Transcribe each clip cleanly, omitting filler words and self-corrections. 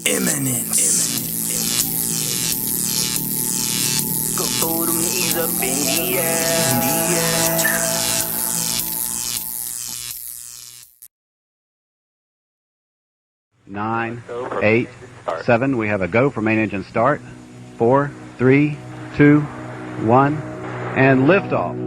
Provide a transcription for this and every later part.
Eminence. Go to me up in the air. 9, 8, 7. We have a go for main engine start. 4, 3, 2, 1, and liftoff.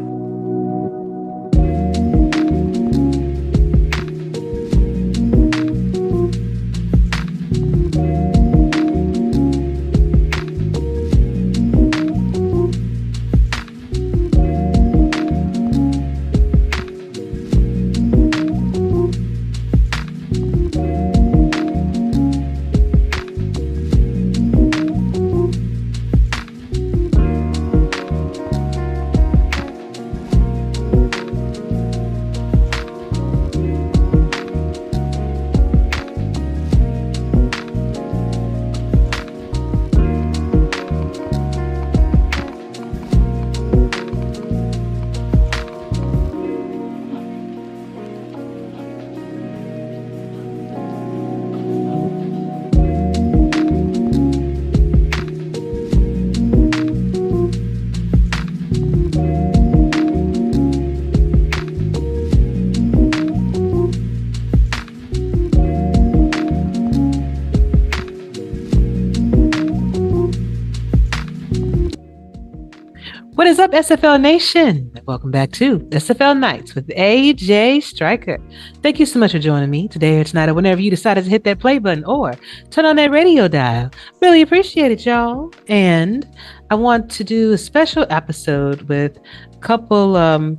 What is up, SFL Nation? Welcome back to SFL Nights with AJ Striker. Thank you so much for joining me today or tonight or whenever you decided to hit that play button or turn on that radio dial. Really appreciate it, y'all. And I want to do a special episode with a couple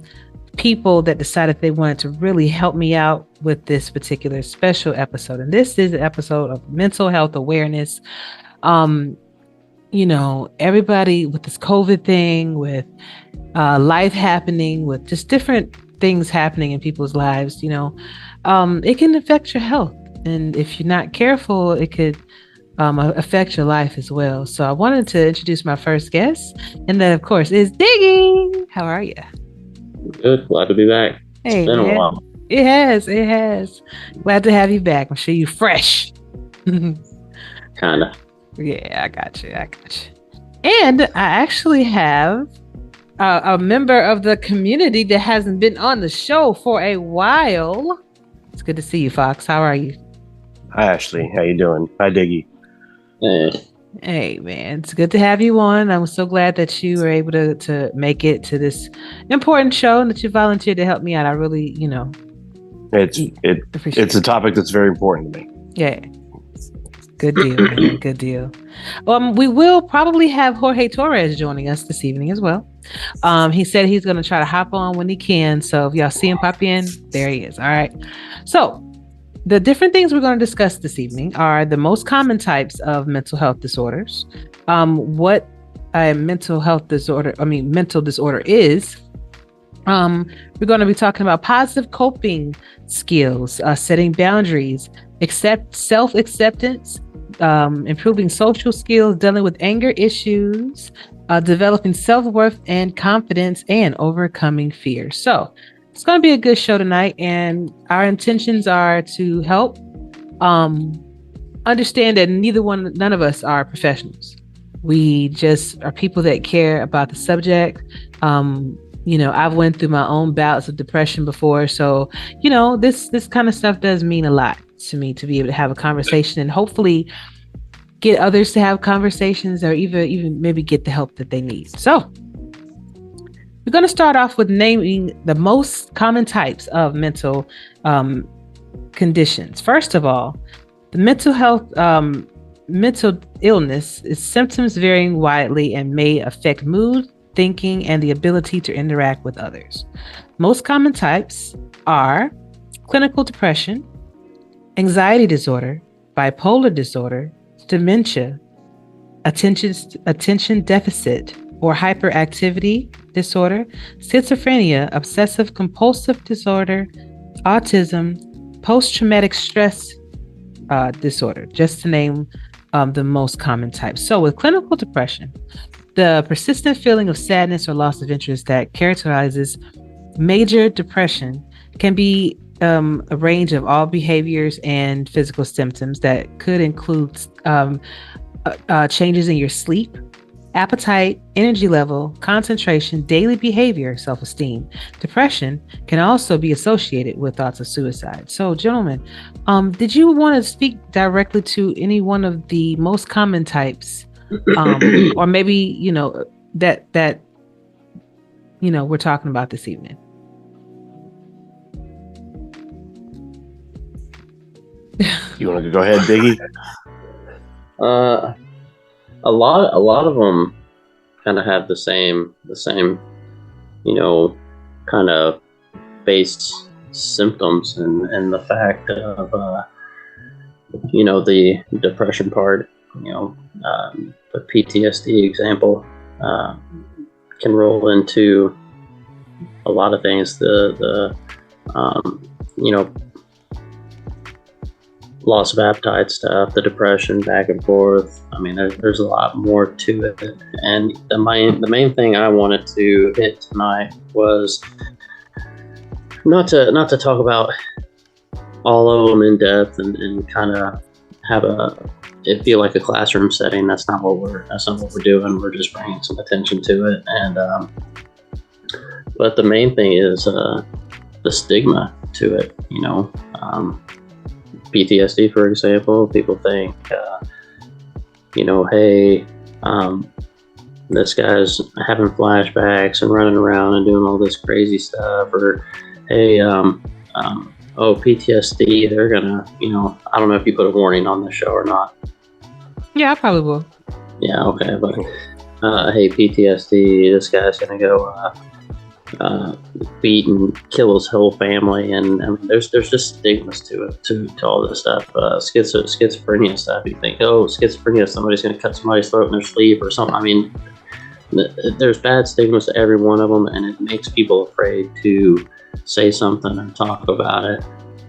people that decided they wanted to really help me out with this particular special episode. And this is an episode of mental health awareness. You know, everybody with this COVID thing, with life happening, with just different things happening in people's lives, you know, it can affect your health. And if you're not careful, it could affect your life as well. So I wanted to introduce my first guest, and that, of course, is Diggy. How are you? Good. Glad to be back. Hey, it's been a while. It has. Glad to have you back. I'm sure you're fresh. Kinda. Yeah, I got you. And I actually have a member of the community that hasn't been on the show for a while. It's good to see you, Fox. How are you? Hi, Ashley. How you doing? Hi, Diggy. Hey, man. It's good to have you on. I'm so glad that you were able to make it to this important show and that you volunteered to help me out. I really, you know, it's a topic that's very important to me. Yeah. Good deal, man. Good deal. We will probably have Jorge Torres joining us this evening as well. He said he's going to try to hop on when he can. So if y'all see him pop in, there he is. All right. So the different things we're going to discuss this evening are the most common types of mental health disorders, what a mental disorder is. We're going to be talking about positive coping skills, setting boundaries, self-acceptance, improving social skills, dealing with anger issues, developing self-worth and confidence, and overcoming fear. So it's going to be a good show tonight, and our intentions are to help understand that none of us are professionals. We just are people that care about the subject. You know, I've went through my own bouts of depression before, so you know, this kind of stuff does mean a lot to me to be able to have a conversation and hopefully get others to have conversations or even maybe get the help that they need. So we're going to start off with naming the most common types of mental conditions. First of all, the mental illness is symptoms varying widely and may affect mood, thinking, and the ability to interact with others. Most common types are clinical depression, anxiety disorder, bipolar disorder, dementia, attention deficit or hyperactivity disorder, schizophrenia, obsessive compulsive disorder, autism, post-traumatic stress disorder, just to name the most common types. So with clinical depression, the persistent feeling of sadness or loss of interest that characterizes major depression can be a range of all behaviors and physical symptoms that could include changes in your sleep, appetite, energy level, concentration, daily behavior, self-esteem. Depression can also be associated with thoughts of suicide. So, gentlemen, did you want to speak directly to any one of the most common types, or maybe that we're talking about this evening? You want to go ahead, Diggy? A lot of them kind of have the same, kind of base symptoms, and the fact of, the depression part, the PTSD example, can roll into a lot of things. The loss of appetite stuff, the depression, back and forth. I mean, there's a lot more to it. And the main thing I wanted to hit tonight was not to talk about all of them in depth and kind of have it feel like a classroom setting. That's not what we're doing. We're just bringing some attention to it. And but the main thing is the stigma to it. PTSD, for example, people think, hey, this guy's having flashbacks and running around and doing all this crazy stuff, or hey, PTSD, they're gonna, I don't know if you put a warning on the show or not. Yeah, I probably will. Yeah, okay, but hey, PTSD, this guy's gonna go beat and kill his whole family, and I mean, there's just stigmas to it, to all this stuff. Schizophrenia stuff. You think, schizophrenia, somebody's going to cut somebody's throat in their sleep or something. I mean, there's bad stigmas to every one of them, and it makes people afraid to say something or talk about it,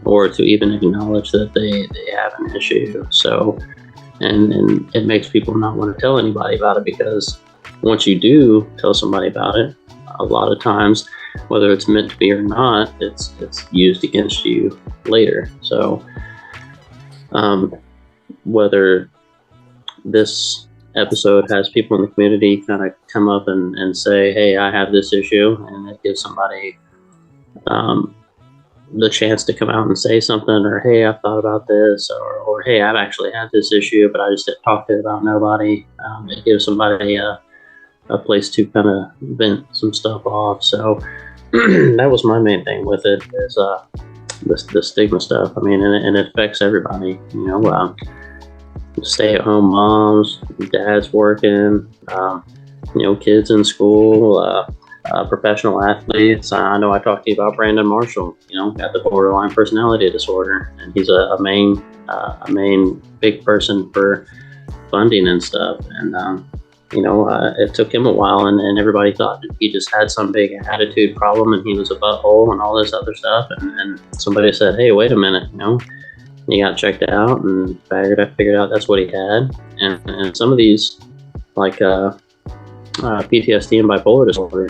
or to even acknowledge that they have an issue. So, and it makes people not want to tell anybody about it, because once you do tell somebody about it, a lot of times, whether it's meant to be or not, it's used against you later. So whether this episode has people in the community kind of come up and say, hey, I have this issue, and it gives somebody the chance to come out and say something, or hey, I've thought about this, or hey, I've actually had this issue, but I just didn't talk to it about nobody. It gives somebody a place to kind of vent some stuff off. So that was my main thing with it, is the stigma stuff. I mean, and it affects everybody. Stay-at-home moms, dads working, kids in school, professional athletes. I know I talked to you about Brandon Marshall. Got the borderline personality disorder, and he's a main big person for funding and stuff. And it took him a while, and everybody thought that he just had some big attitude problem and he was a butthole and all this other stuff. And somebody said, hey, wait a minute, he got checked out and figured out that's what he had. And some of these, like PTSD and bipolar disorder,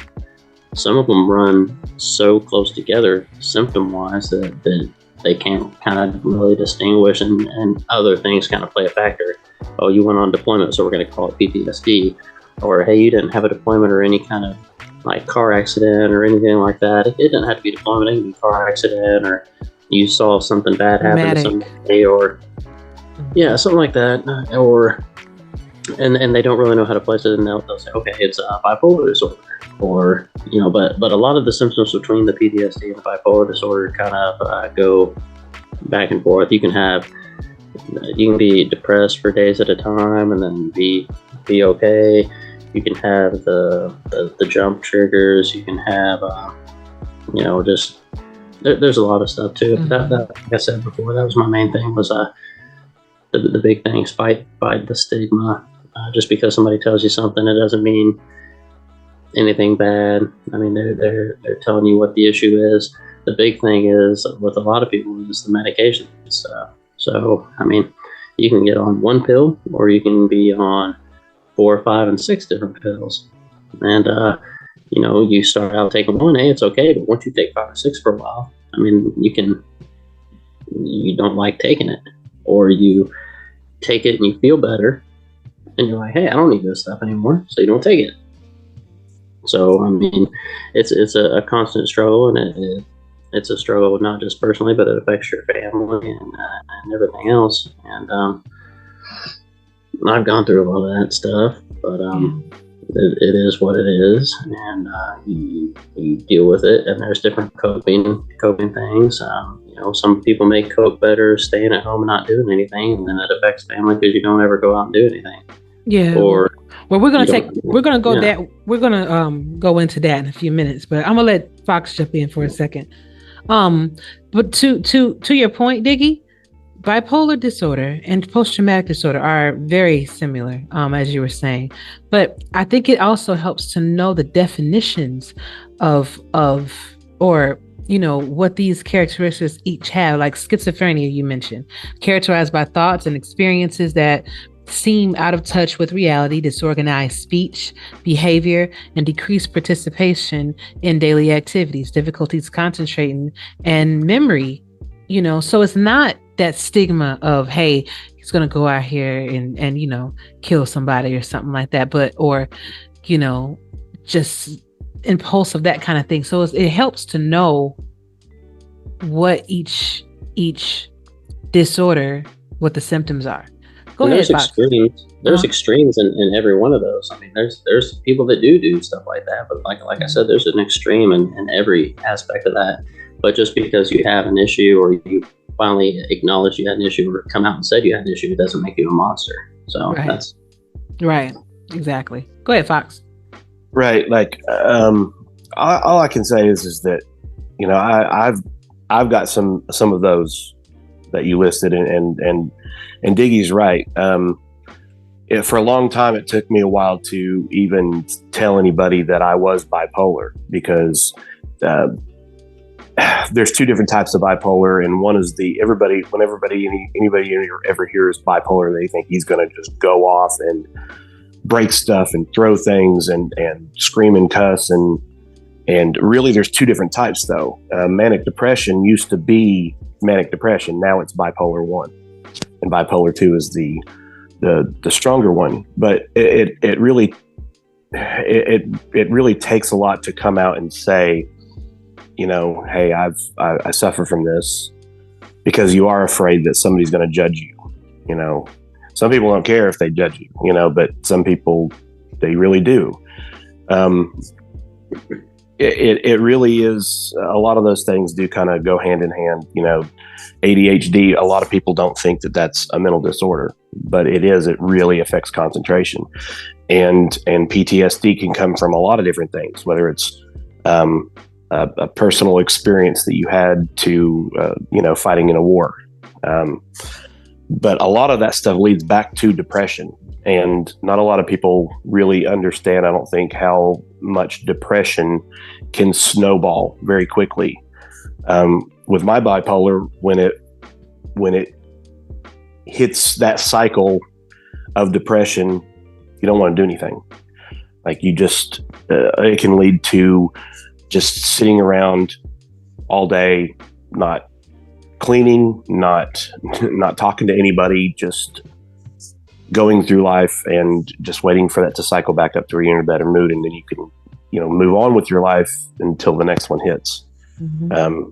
some of them run so close together symptom-wise that they can't kind of really distinguish, and other things kind of play a factor. Oh, you went on deployment, so we're going to call it PTSD. Or, hey, you didn't have a deployment or any kind of like car accident or anything like that. It didn't have to be deployment, it can be car accident, or you saw something bad happen to somebody, or something like that. Or and they don't really know how to place it, and they'll say, okay, it's bipolar disorder, or but a lot of the symptoms between the PTSD and the bipolar disorder kind of go back and forth. You can be depressed for days at a time and then be okay. You can have the jump triggers. You can have just there's a lot of stuff too. Mm-hmm. That like I said before, that was my main thing, was the big things, fight the stigma. Just because somebody tells you something, it doesn't mean anything bad. I mean, they're telling you what the issue is. The big thing is, with a lot of people, is the medication stuff. So, I mean, you can get on one pill, or you can be on 4, 5, and 6 different pills. And, you start out taking one, hey, it's okay. But once you take 5 or 6 for a while, I mean, you don't like taking it, or you take it and you feel better, and you're like, hey, I don't need this stuff anymore, so you don't take it. So, I mean, it's a constant struggle, and it's a struggle not just personally, but it affects your family and everything else. And I've gone through a lot of that stuff, but it is what it is, and you deal with it. And there's different coping things. Some people make cope better staying at home and not doing anything, and then it affects family because you don't ever go out and do anything. Yeah. Or we're gonna go into that in a few minutes, but I'm gonna let Fox jump in for a second. But to your point, Diggy, bipolar disorder and post-traumatic disorder are very similar, as you were saying. But I think it also helps to know the definitions of what these characteristics each have, like schizophrenia you mentioned, characterized by thoughts and experiences that seem out of touch with reality, disorganized speech, behavior, and decreased participation in daily activities, difficulties concentrating, and memory. So it's not that stigma of, hey, he's going to go out here and kill somebody or something like that, or just impulsive, that kind of thing. So it helps to know what each disorder, what the symptoms are. Go ahead, there's extremes. There's extremes in every one of those. I mean, there's people that do stuff like that, but like I said, there's an extreme in every aspect of that. But just because you have an issue, or you finally acknowledge you had an issue, or come out and said you had an issue, it doesn't make you a monster. So that's right. Exactly. Go ahead, Fox. Right. Like, all I can say is that, I've got some of those that you listed, and Diggy's right. For a long time, it took me a while to even tell anybody that I was bipolar, because there's two different types of bipolar, and one is anybody ever hears bipolar, they think he's going to just go off and break stuff and throw things and scream and cuss, and really there's two different types though. Manic depression used to be manic depression, now it's bipolar 1, and bipolar 2 is the stronger one. But it really takes a lot to come out and say, hey, I suffer from this, because you are afraid that somebody's going to judge you. Some people don't care if they judge you, but some people, they really do. It really is, a lot of those things do kind of go hand in hand. ADHD, a lot of people don't think that that's a mental disorder, but it is. It really affects concentration, and PTSD can come from a lot of different things, whether it's a personal experience that you had to fighting in a war, but a lot of that stuff leads back to depression, and not a lot of people really understand, I don't think, how much depression can snowball very quickly. With my bipolar, when it hits that cycle of depression, you don't want to do anything. Like, you just it can lead to just sitting around all day, not cleaning, not talking to anybody, just going through life and just waiting for that to cycle back up to where you're in a better mood, and then you can move on with your life until the next one hits. Mm-hmm.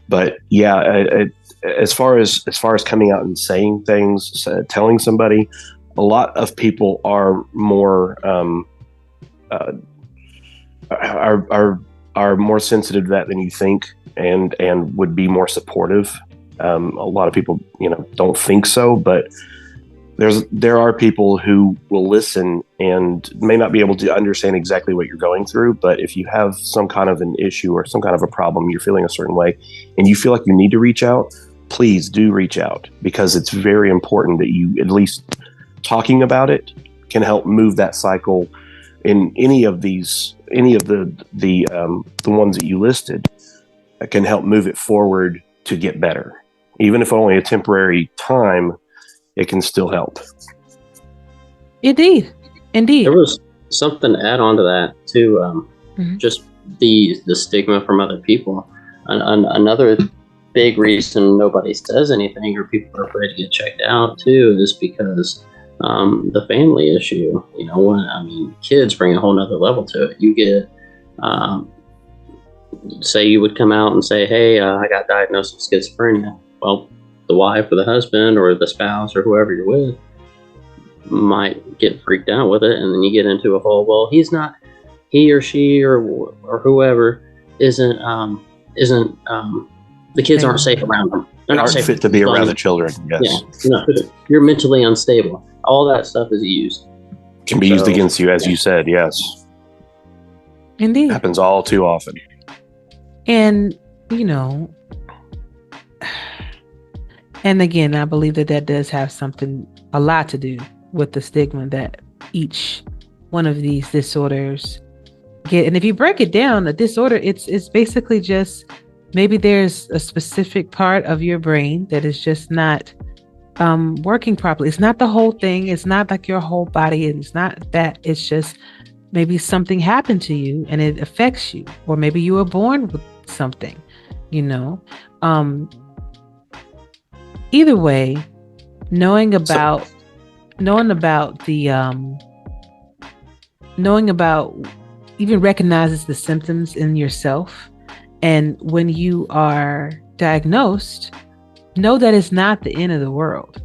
But yeah, as far as coming out and saying things, telling somebody, a lot of people are more are more sensitive to that than you think, and would be more supportive. A lot of people don't think so, but there are people who will listen and may not be able to understand exactly what you're going through, but if you have some kind of an issue or some kind of a problem, you're feeling a certain way, and you feel like you need to reach out, please do reach out, because it's very important that you, at least talking about it, can help move that cycle in any of the ones that you listed. Can help move it forward to get better. Even if only a temporary time, it can still help. Indeed. There was something to add on to that too. Just the stigma from other people. another big reason nobody says anything or people are afraid to get checked out too is because the family issue. Kids bring a whole nother level to it. You get, say you would come out and say, hey, I got diagnosed with schizophrenia. Well, the wife or the husband or the spouse or whoever you're with might get freaked out with it, and then you get into a whole, well, he or she or whoever isn't the kids aren't safe around them. They're not safe fit to be around the children. Yes. Yeah, no, you're mentally unstable. All that stuff is used. Can be used against you, as you said. Yes. Indeed. Happens all too often. And, and again, I believe that does have a lot to do with the stigma that each one of these disorders get. And if you break it down, a disorder, it's basically just maybe there's a specific part of your brain that is just not working properly. It's not the whole thing. It's not like your whole body. It's not that. It's just maybe something happened to you and it affects you, or maybe you were born with something, either way, knowing about even recognizes the symptoms in yourself. And when you are diagnosed, know that it's not the end of the world,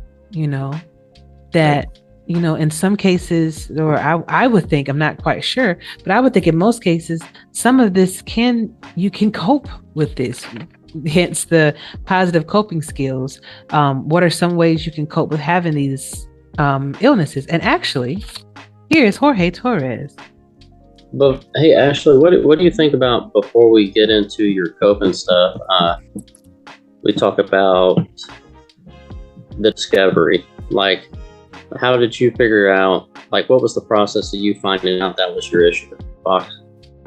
that, in some cases, or I would think, I'm not quite sure, but I would think in most cases, some of this you can cope with this, hence the positive coping skills. What are some ways you can cope with having these illnesses? And actually, here's Jorge Torres. But hey, Ashley, what do you think about, before we get into your coping stuff, we talk about the discovery. Like, how did you figure out, like, what was the process of you finding out that was your issue, Fox?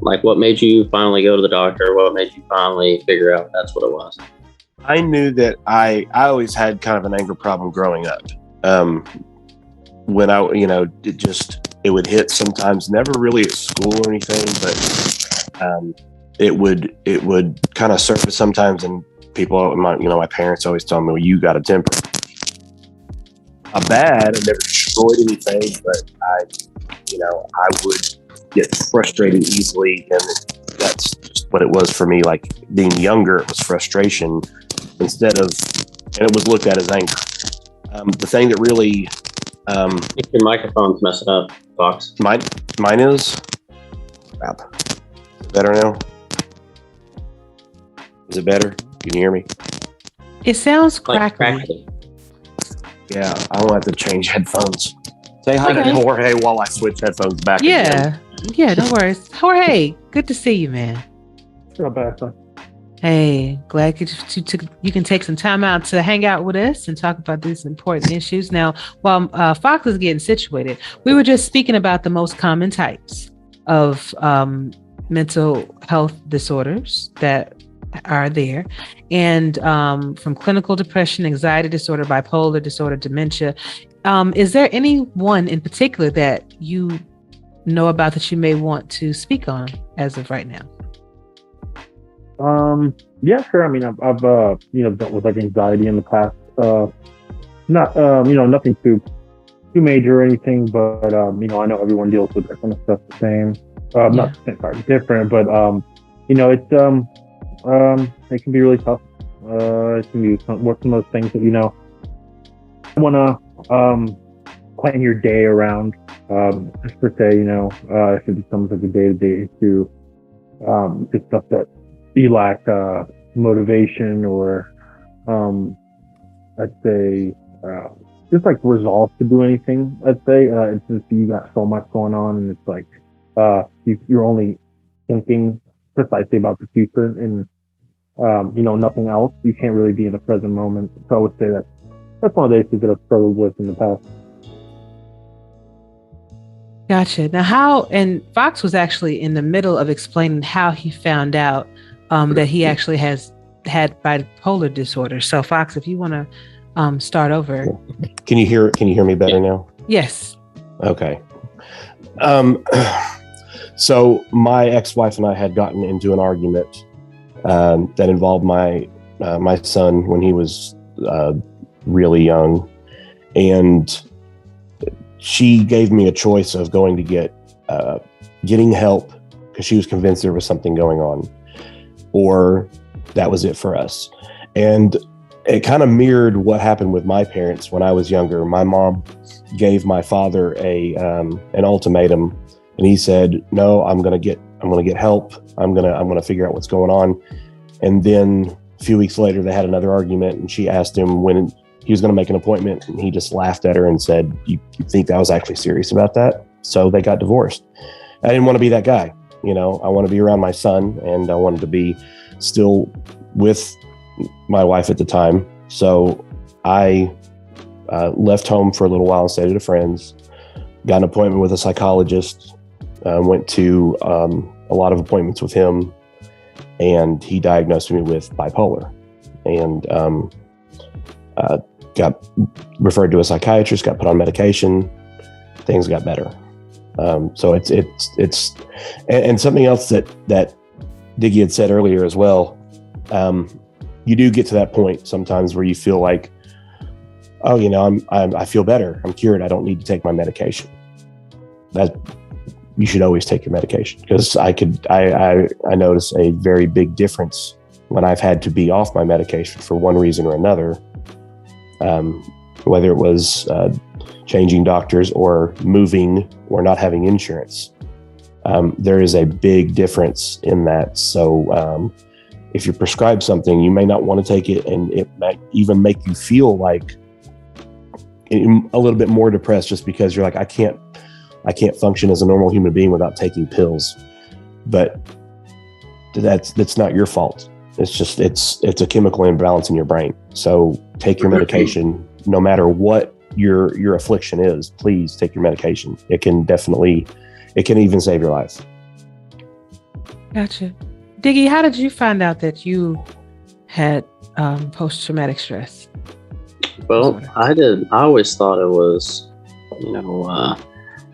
Like, what made you finally go to the doctor? What made you finally figure out that's what it was? I knew that I always had kind of an anger problem growing up. When it would hit sometimes, never really at school or anything, but it would kind of surface sometimes, and people, my parents always tell me, well, you got a temper. Bad, I never destroyed anything, but I would get frustrated easily, and that's just what it was for me. Like, being younger, it was frustration and it was looked at as anger. The thing that really your microphone's messing up, Fox. Mine is crap. Is it better now? Is it better? Can you hear me? It sounds crackly. Yeah, I will have to change headphones. Say hi to Jorge while I switch headphones back. Yeah, no worries. Jorge, good to see you, man. Not bad, son. Hey, glad you can take some time out to hang out with us and talk about these important issues. Now, while Fox is getting situated, we were just speaking about the most common types of mental health disorders that are there, and from clinical depression, anxiety disorder, bipolar disorder, dementia. Is there any one in particular that you know about that you may want to speak on as of right now? Yeah, sure. I mean, I've dealt with like anxiety in the past. Not nothing too major or anything, but I know everyone deals with that kind of stuff the same. Not the same, sorry, different, but it can be really tough. It can be some of those things that you want to plan your day around. Just per se, if it becomes like a day-to-day issue, just stuff that you lack motivation or I'd say just like resolve to do anything. I'd say it's just you got so much going on, and it's like you're only thinking precisely about the future and nothing else. You can't really be in the present moment. So I would say that's one of the issues that I've struggled with in the past. Gotcha. Now, and Fox was actually in the middle of explaining how he found out that he actually had bipolar disorder. So, Fox, if you want to start over. Can you hear me better now? Yes. Okay. So my ex-wife and I had gotten into an argument that involved my son when he was really young, and she gave me a choice of going to getting help because she was convinced there was something going on, or that was it for us. And it kind of mirrored what happened with my parents when I was younger. My mom gave my father an ultimatum, and he said, "No, I'm gonna get help. I'm gonna figure out what's going on." And then a few weeks later, they had another argument, and she asked him when he was going to make an appointment, and he just laughed at her and said, "You think that was actually serious about that?" So they got divorced. I didn't want to be that guy. I want to be around my son, and I wanted to be still with my wife at the time. So I left home for a little while and stayed at a friend's, got an appointment with a psychologist, went to a lot of appointments with him, and he diagnosed me with bipolar, and got referred to a psychiatrist, got put on medication. Things got better. So it's and something else that Diggy had said earlier as well. You do get to that point sometimes where you feel like, oh, I feel better. I'm cured. I don't need to take my medication. That you should always take your medication, because I notice a very big difference when I've had to be off my medication for one reason or another, whether it was changing doctors or moving or not having insurance. There is a big difference in that. So if you're prescribed something, you may not want to take it, and it might even make you feel like a little bit more depressed, just because you're like, I can't function as a normal human being without taking pills. But that's not your fault. It's just it's a chemical imbalance in your brain. So take your medication, no matter what your affliction is. Please take your medication. It can even save your life. Gotcha. Diggy, how did you find out that you had post-traumatic stress? Well, I always thought it was,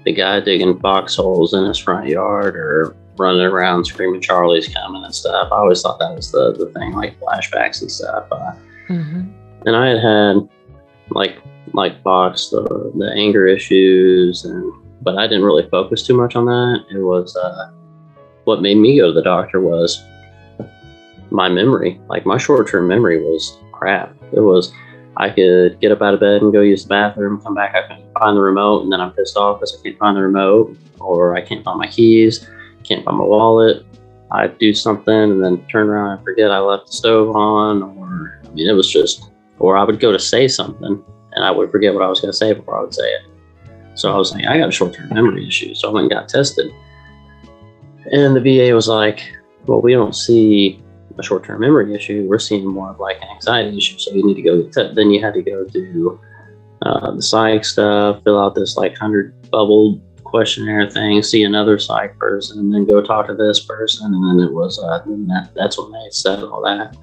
the guy digging foxholes in his front yard or running around screaming Charlie's coming and stuff. I always thought that was the thing, like flashbacks and stuff. And I had like Fox, the anger issues, but I didn't really focus too much on that. It was what made me go to the doctor was my memory. Like, my short-term memory was crap. It was, I could get up out of bed and go use the bathroom, come back, I couldn't find the remote, and then I'm pissed off because I can't find the remote, or I can't find my keys, can't find my wallet. I'd do something and then turn around and forget I left the stove on, it was just, or I would go to say something and I would forget what I was going to say before I would say it. So I was like, I got a short-term memory issue. So I went and got tested. And the VA was like, well, we don't see a short-term memory issue. We're seeing more of like an anxiety issue. So you need to go get tested. Then you had to go do the psych stuff, fill out this like 100 bubble questionnaire thing, see another psych person, and then go talk to this person. And then it was, that's when they said all that.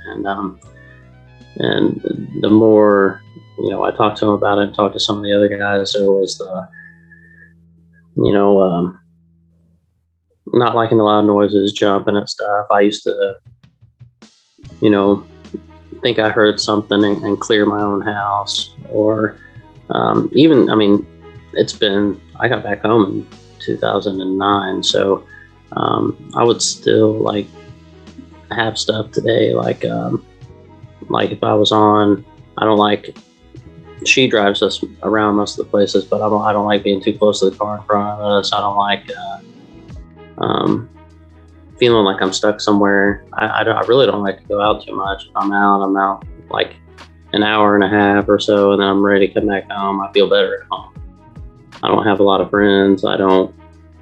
And the more, I talked to him about it, talked to some of the other guys, there was not liking the loud noises, jumping and stuff. I used to, think I heard something and clear my own house, or I got back home in 2009, so I would still like have stuff today, like if I was on, I don't like, she drives us around most of the places, but I don't like being too close to the car in front of us. I don't like feeling like I'm stuck somewhere. I really don't like to go out too much. If I'm out like an hour and a half or so, and then I'm ready to come back home. I feel better at home. I don't have a lot of friends. I don't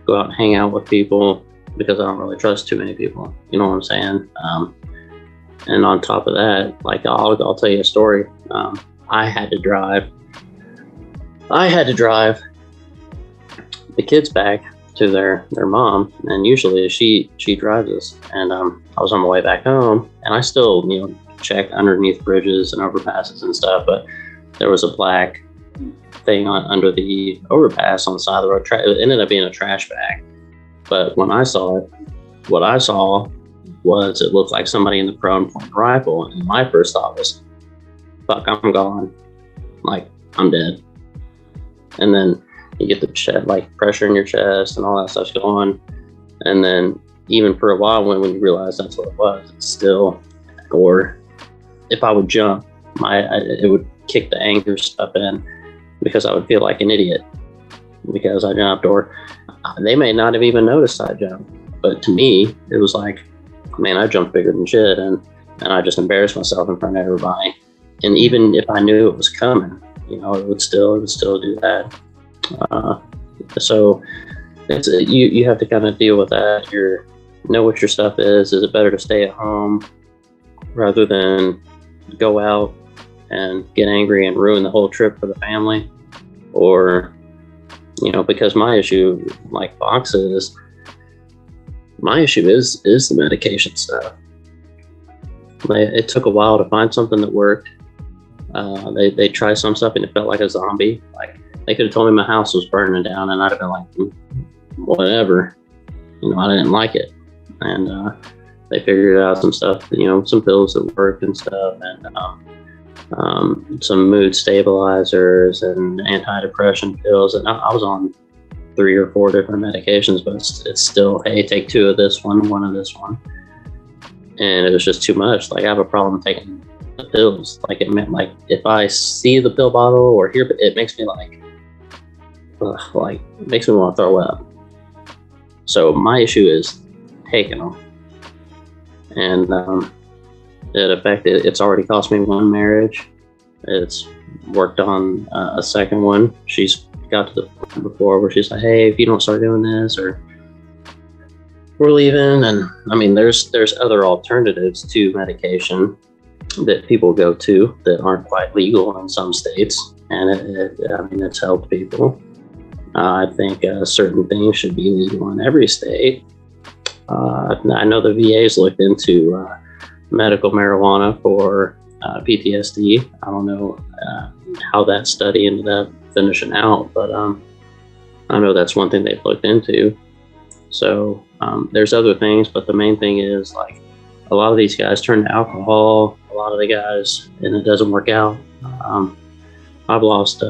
go out and hang out with people because I don't really trust too many people. You know what I'm saying? And on top of that, like I'll tell you a story. I had to drive the kids back to their mom, and usually she drives us. And I was on my way back home, and I still check underneath bridges and overpasses and stuff, but there was a black thing under the overpass on the side of the road. It ended up being a trash bag, but when I saw it, what I saw was it looked like somebody in the prone point rifle, and my first thought was, fuck, I'm gone. Like, I'm dead. And then you get the chest, like pressure in your chest and all that stuff's going. And then even for a while, when you realize that's what it was, it's still, or if I would jump, it would kick the anger stuff in, because I would feel like an idiot because I jumped, or they may not have even noticed I jumped. But to me, it was like, man, I jumped bigger than shit, and I just embarrassed myself in front of everybody. And even if I knew it was coming, it would still do that. So it's you have to kind of deal with that. Know what your stuff is. Is it better to stay at home rather than go out and get angry and ruin the whole trip for the family? Or, because my issue, like Fox is, my issue is the medication stuff. It took a while to find something that worked. They tried some stuff and it felt like a zombie. Like, they could have told me my house was burning down and I'd have been like, whatever. I didn't like it. And they figured out some stuff, some pills that worked and stuff, and some mood stabilizers and antidepressant pills. And I was on 3 or 4 different medications, but it's still, hey, take 2 of this one of this one. And it was just too much. Like, I have a problem taking the pills. Like, it meant, like, if I see the pill bottle or hear it, makes me it makes me want to throw up. So my issue is taking them. And it's already cost me 1 marriage. It's worked on a second one. She's got to the point before where she's like, hey, if you don't start doing this, or we're leaving. And I mean, there's other alternatives to medication that people go to that aren't quite legal in some states, and it's helped people. I think certain things should be legal in every state. I know the VA's looked into medical marijuana for PTSD. I don't know how that study ended up finishing out, but I know that's one thing they've looked into. So there's other things, but the main thing is, like, a lot of these guys turn to alcohol, a lot of the guys, and it doesn't work out. I've lost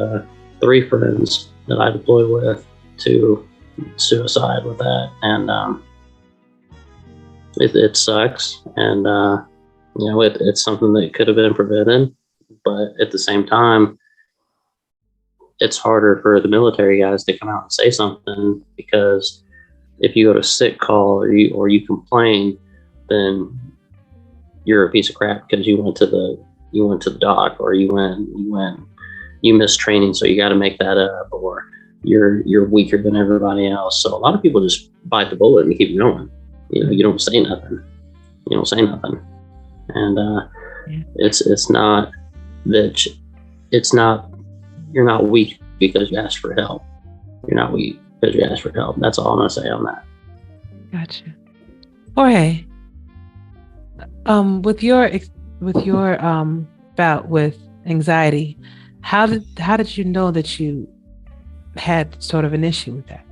3 friends that I deployed with to suicide with that, and it sucks, and it's something that could have been prevented, but at the same time, it's harder for the military guys to come out and say something, because if you go to sick call or you complain, then you're a piece of crap because you went to the doc, or you missed training, so you got to make that up, or you're weaker than everybody else. So a lot of people just bite the bullet and keep going. You don't say nothing. And it's not that you're not weak because you asked for help. You're not weak because you asked for help. That's all I'm gonna say on that. Gotcha. Jorge, with your bout with anxiety, how did you know that you had sort of an issue with that?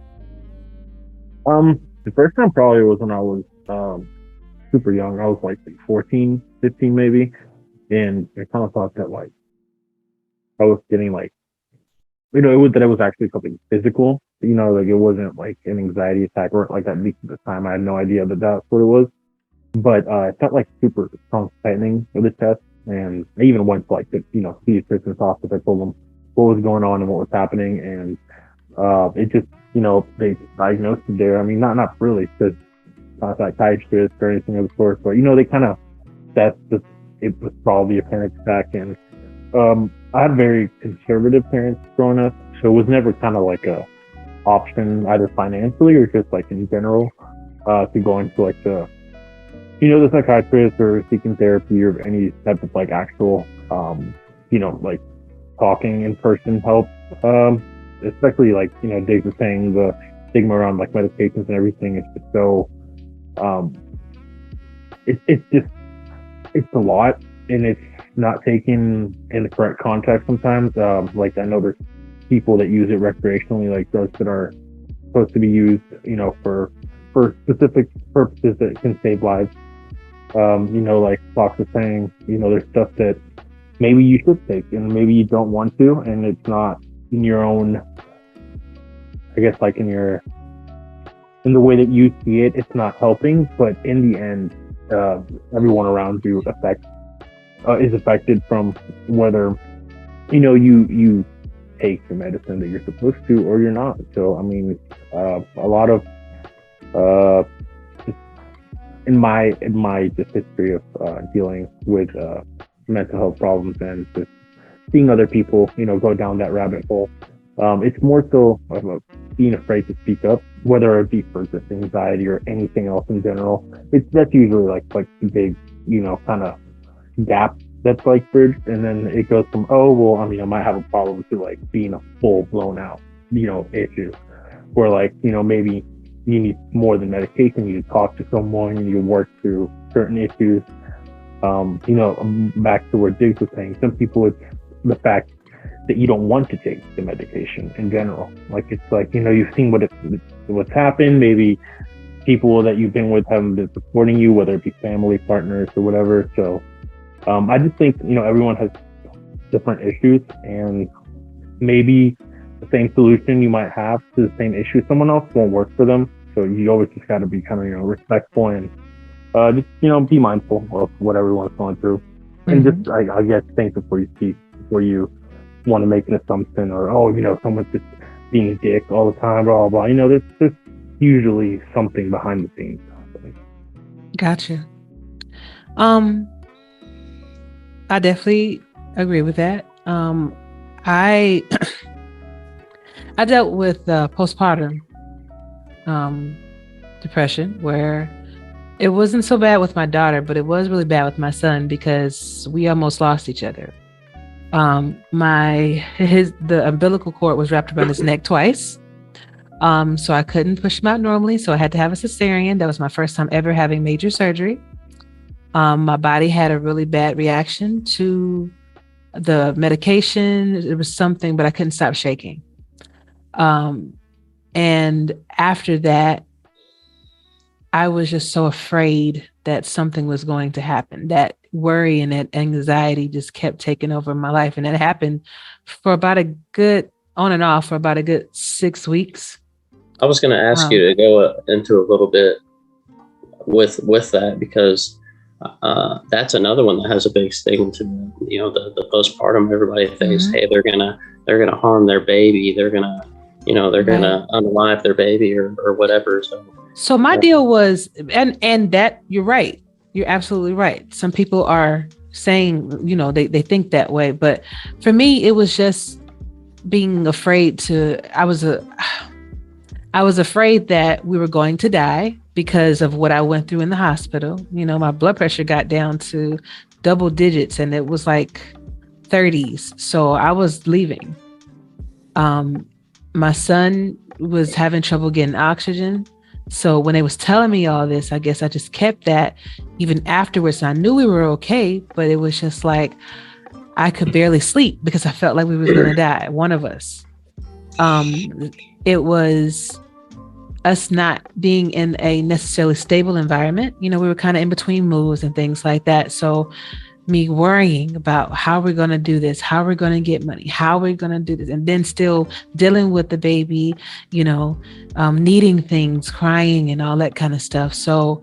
The first time probably was when I was super young. I was like 14, 15 maybe, and I kind of thought that, like, I was getting, like, it was actually something physical. Like, it wasn't like an anxiety attack or like that. At least at the time, I had no idea that that's what it was. But it felt like super strong tightening of the chest, and I even went to, like, the pediatrician's office. I told them what was going on and what was happening, and it just, they diagnosed it there. I mean, not really, because not a psychiatrist or anything of the sort, but they kind of assessed that it was probably a panic attack. And I had very conservative parents growing up, so it was never kind of like a option either financially or just like in general to go into like the psychiatrist or seeking therapy or any type of like actual like talking in person help. Especially like Dave was saying, the stigma around like medications and everything is just so it's a lot, and it's not taken in the correct context sometimes. Like, I know there's people that use it recreationally, like drugs that are supposed to be used for specific purposes that can save lives, Like Fox was saying, there's stuff that maybe you should take and maybe you don't want to, and it's not in your own, I guess, like in the way that you see it, it's not helping. But in the end, everyone around you is affected from whether you take your medicine that you're supposed to or you're not. So I mean, a lot of in my just history of dealing with mental health problems and just seeing other people go down that rabbit hole, it's more so of being afraid to speak up, whether it be for just anxiety or anything else in general. That's usually like the big kind of gap that's like bridged, and then it goes from, oh well, I might have a problem, to like being a full blown out issue, where like maybe you need more than medication. You need to talk to someone, you work through certain issues. Back to what Diggs was saying, some people, it's the fact that you don't want to take the medication in general. Like, it's like, you've seen what's happened. Maybe people that you've been with haven't been supporting you, whether it be family, partners, or whatever. So I just think, everyone has different issues, and maybe the same solution you might have to the same issue, someone else won't work for them. So you always just got to be kind of, respectful and just, be mindful of what everyone's going through. And just, I guess, think before you speak, before you want to make an assumption, or, someone's just being a dick all the time, blah, blah, blah. There's usually something behind the scenes. Gotcha. I definitely agree with that. I dealt with postpartum depression, where it wasn't so bad with my daughter, but it was really bad with my son, because we almost lost each other. The umbilical cord was wrapped around his neck twice. So I couldn't push him out normally. So I had to have a cesarean. That was my first time ever having major surgery. My body had a really bad reaction to the medication. It was something, but I couldn't stop shaking. And after that, I was just so afraid that something was going to happen. That worry and that anxiety just kept taking over my life. And it happened for about on and off for about a good 6 weeks. I was going to ask you to go into a little bit with that, because that's another one that has a big stigma to the postpartum. Everybody thinks, hey, they're gonna harm their baby. They're gonna gonna unalive their baby or whatever. So my deal was, and that you're right. You're absolutely right. Some people are saying, they think that way, but for me, it was just being afraid I was afraid that we were going to die because of what I went through in the hospital. My blood pressure got down to double digits, and it was like 30s. So I was leaving. My son was having trouble getting oxygen. So when they was telling me all this, I guess I just kept that even afterwards. I knew we were okay, but it was just like, I could barely sleep because I felt like we was going to die, one of us. It was us not being in a necessarily stable environment. We were kind of in between moves and things like that. So me worrying about how we're going to do this, how we're going to get money, how we're going to do this, and then still dealing with the baby, needing things, crying and all that kind of stuff. So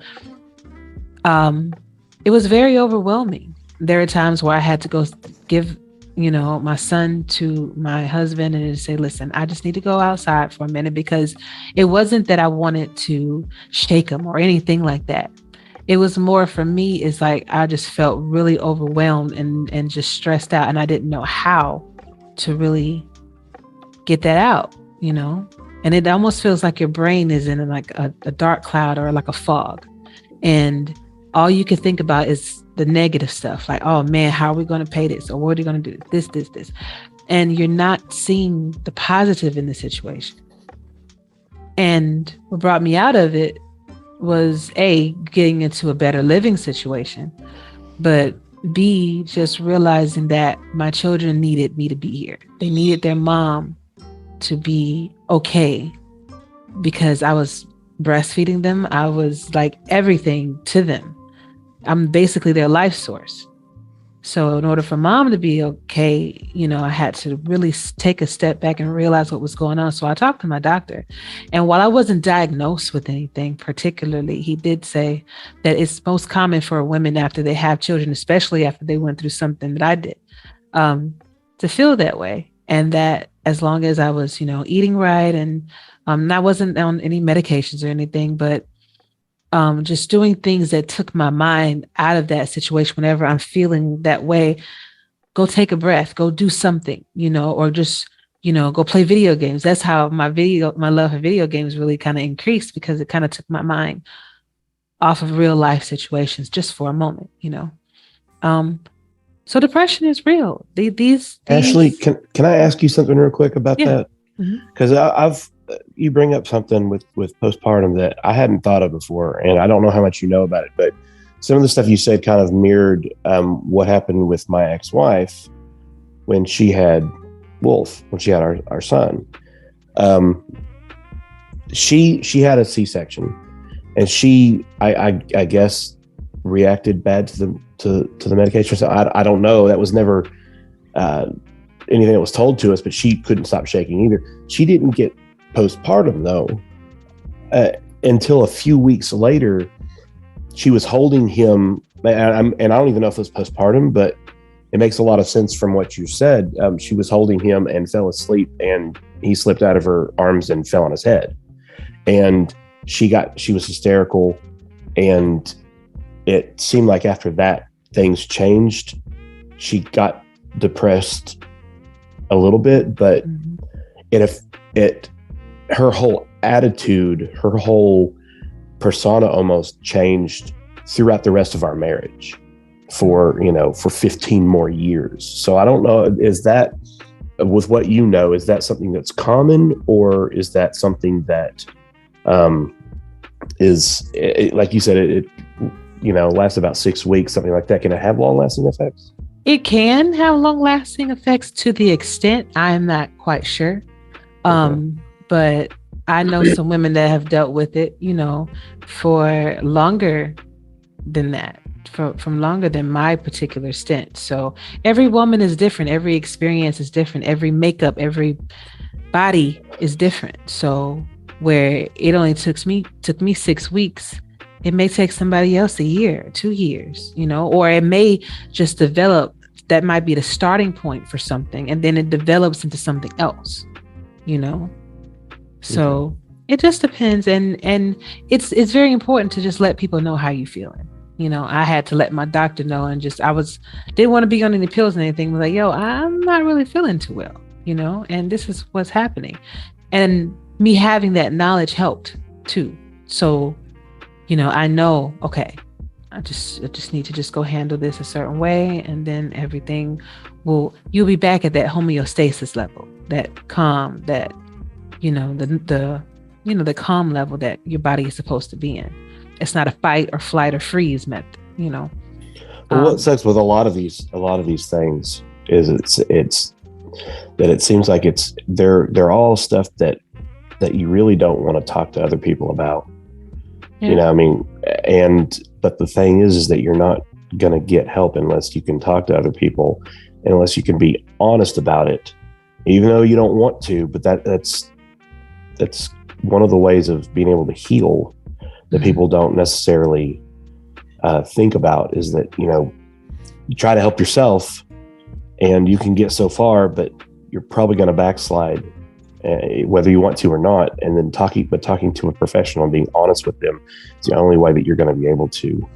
it was very overwhelming. There are times where I had to go give my son to my husband and say, listen, I just need to go outside for a minute, because it wasn't that I wanted to shake him or anything like that. It was more, for me, it's like I just felt really overwhelmed and just stressed out, and I didn't know how to really get that out, and it almost feels like your brain is in like a dark cloud or like a fog, and all you can think about is the negative stuff, like, oh man, how are we going to pay this? Or what are you going to do? This. And you're not seeing the positive in the situation. And what brought me out of it was A, getting into a better living situation, but B, just realizing that my children needed me to be here. They needed their mom to be okay, because I was breastfeeding them. I was like everything to them. I'm basically their life source. So in order for mom to be okay, I had to really take a step back and realize what was going on. So I talked to my doctor. And while I wasn't diagnosed with anything particularly, he did say that it's most common for women after they have children, especially after they went through something that I did, to feel that way. And that as long as I was, eating right and I wasn't on any medications or anything, but just doing things that took my mind out of that situation. Whenever I'm feeling that way, go take a breath, go do something, or just, go play video games. That's how my love for video games really kind of increased, because it kind of took my mind off of real life situations just for a moment, So depression is real. These Ashley, can I ask you something real quick about that? Because you bring up something with postpartum that I hadn't thought of before, and I don't know how much you know about it, but some of the stuff you said kind of mirrored what happened with my ex-wife when she had Wolf, when she had our son. She had a C-section, and she I guess reacted bad to the medication. So I don't know. That was never anything that was told to us, but she couldn't stop shaking either. She didn't get postpartum though until a few weeks later. She was holding him, and I don't even know if it was postpartum, but it makes a lot of sense from what you said. She was holding him and fell asleep, and he slipped out of her arms and fell on his head, and she was hysterical, and it seemed like after that things changed. She got depressed a little bit, but her whole attitude, her whole persona almost changed throughout the rest of our marriage for 15 more years. So I don't know, is that, with what is that something that's common, or is that something that like you said, it lasts about 6 weeks, something like that? Can it have long-lasting effects? It can have long-lasting effects to the extent I'm not quite sure. But I know some women that have dealt with it, for longer than that, from longer than my particular stint. So every woman is different. Every experience is different. Every makeup, every body is different. So where it only took me 6 weeks, it may take somebody else a year, 2 years, or it may just develop. That might be the starting point for something, and then it develops into something else, So it just depends, and it's very important to just let people know how you're feeling. I had to let my doctor know, and didn't want to be on any pills or anything. I was like, yo, I'm not really feeling too well, and this is what's happening. And me having that knowledge helped too. So, I know, okay, I just need to just go handle this a certain way, and then everything you'll be back at that homeostasis level, that calm, that the calm level that your body is supposed to be in. It's not a fight or flight or freeze method, Well, what sucks with a lot of these things is it's that it seems like they're all stuff that you really don't want to talk to other people about. Yeah. But the thing is that you're not going to get help unless you can talk to other people, and unless you can be honest about it, even though you don't want to. But that's one of the ways of being able to heal that people don't necessarily think about, is that, you try to help yourself and you can get so far, but you're probably going to backslide, whether you want to or not. And then talking to a professional and being honest with them is the only way that you're going to be able to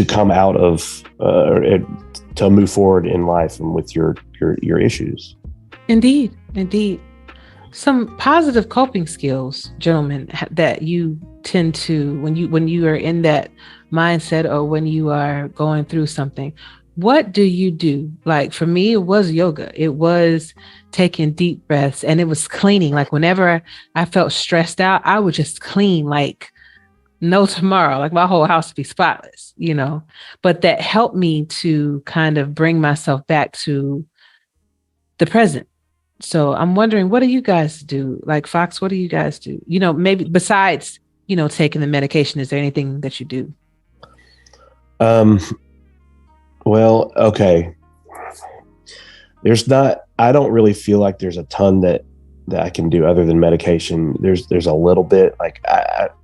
come out of to move forward in life and with your issues. Indeed. Some positive coping skills, gentlemen, that you tend to, when you are in that mindset, or when you are going through something, what do you do? Like for me, it was yoga. It was taking deep breaths, and it was cleaning. Like whenever I felt stressed out, I would just clean like no tomorrow. Like my whole house would be spotless, but that helped me to kind of bring myself back to the present. So I'm wondering, what do you guys do? Like Fox, what do you guys do? Maybe besides, taking the medication? Is there anything that you do? Well, okay. I don't really feel like there's a ton that I can do other than medication. There's a little bit, like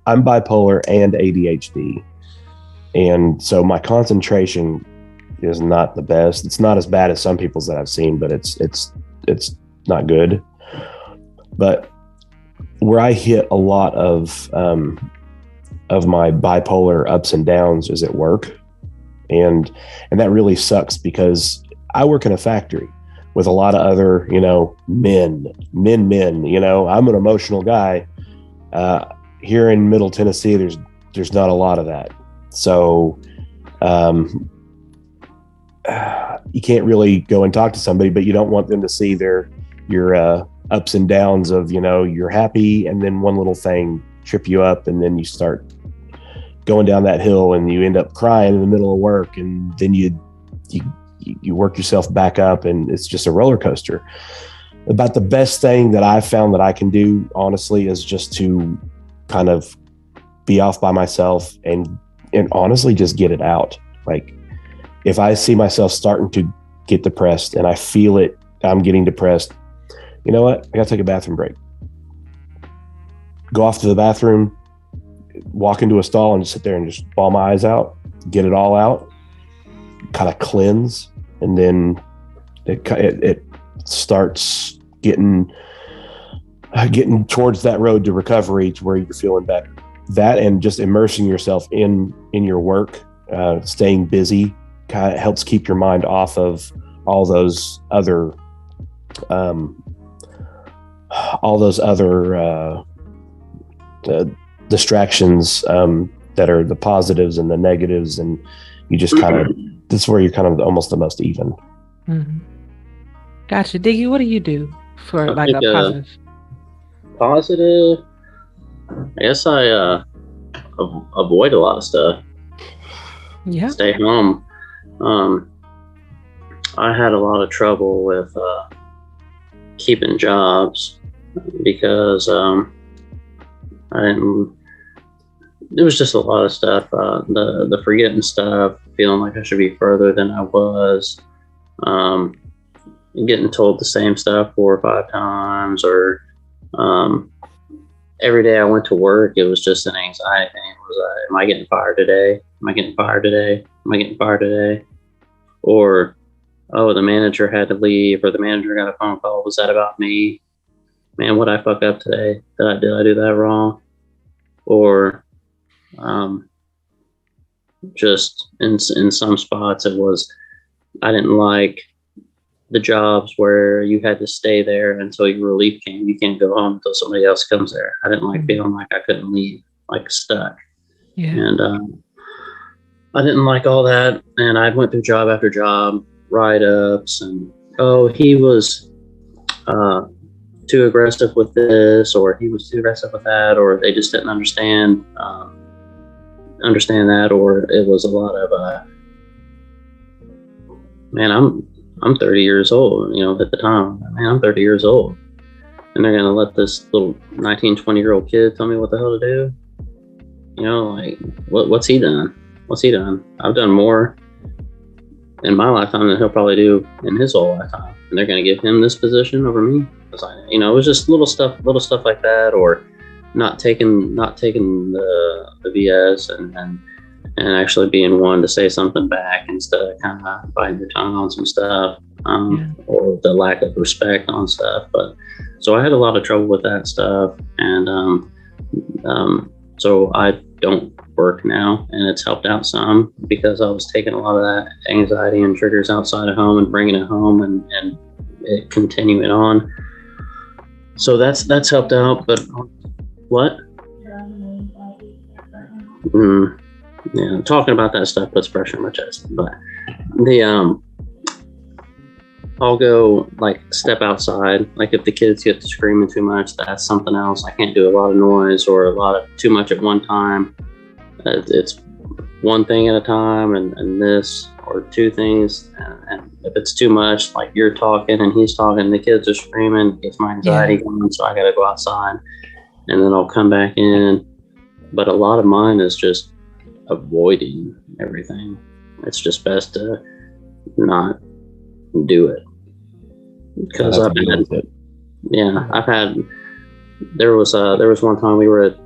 I'm bipolar and ADHD. And so my concentration is not the best. It's not as bad as some people's that I've seen, but it's not good. But where I hit a lot of my bipolar ups and downs is at work. And that really sucks because I work in a factory with a lot of other, men, I'm an emotional guy. Here in Middle Tennessee, there's not a lot of that. So, you can't really go and talk to somebody, but you don't want them to see your ups and downs of, you're happy. And then one little thing trip you up, and then you start going down that hill and you end up crying in the middle of work. And then you work yourself back up, and it's just a roller coaster. About the best thing that I've found that I can do, honestly, is just to kind of be off by myself and honestly just get it out. Like if I see myself starting to get depressed and I feel it, I'm getting depressed, you know what? I gotta take a bathroom break. Go off to the bathroom, walk into a stall and just sit there and just bawl my eyes out, get it all out, kind of cleanse, and then it starts getting towards that road to recovery to where you're feeling better. That and just immersing yourself in your work, staying busy, kind of helps keep your mind off of all those other distractions that are the positives and the negatives, and you just kind of, that's where you're kind of almost the most even. Mm-hmm. Gotcha. Diggy, what do you do for a positive? Positive? I guess I avoid a lot of stuff. Yeah. Stay home. I had a lot of trouble with keeping jobs because I didn't. It was just a lot of stuff. The forgetting stuff, feeling like I should be further than I was, getting told the same stuff 4 or 5 times, or every day I went to work, it was just an anxiety thing. It was, am I getting fired today? Am I getting fired today? Am I getting fired today? Or, oh, the manager had to leave, or the manager got a phone call. Was that about me? Man, what I fuck up today? Did I do that wrong? Or just in some spots, it was, I didn't like the jobs where you had to stay there until your relief came. You can't go home until somebody else comes there. I didn't like feeling like I couldn't leave, like stuck. Yeah. And I didn't like all that. And I went through job after job, write-ups, and, oh, he was too aggressive with this, or he was too aggressive with that, or they just didn't understand that, or it was a lot of, man, I'm 30 years old, at the time. Man, I'm 30 years old. And they're going to let this little 19, 20-year-old kid tell me what the hell to do? Like, what's he done? What's he done? I've done more in my lifetime than he'll probably do in his whole lifetime. And they're going to give him this position over me? It was just little stuff like that, or not taking the BS and actually being one to say something back instead of kind of biting your tongue on some stuff, or the lack of respect on stuff. But so I had a lot of trouble with that stuff, and so I don't work now, and it's helped out some because I was taking a lot of that anxiety and triggers outside of home and bringing it home and it continuing on. So that's helped out. But what? Yeah, talking about that stuff puts pressure on my chest. But I'll go step outside. Like if the kids get to screaming too much, that's something else. I can't do a lot of noise or too much at one time. It's one thing at a time, and this, or 2 things. And if it's too much, like you're talking and he's talking, the kids are screaming, it gets my anxiety going. So I got to go outside, and then I'll come back in. But a lot of mine is just avoiding everything. It's just best to not do it. Because I've had, there was one time we were at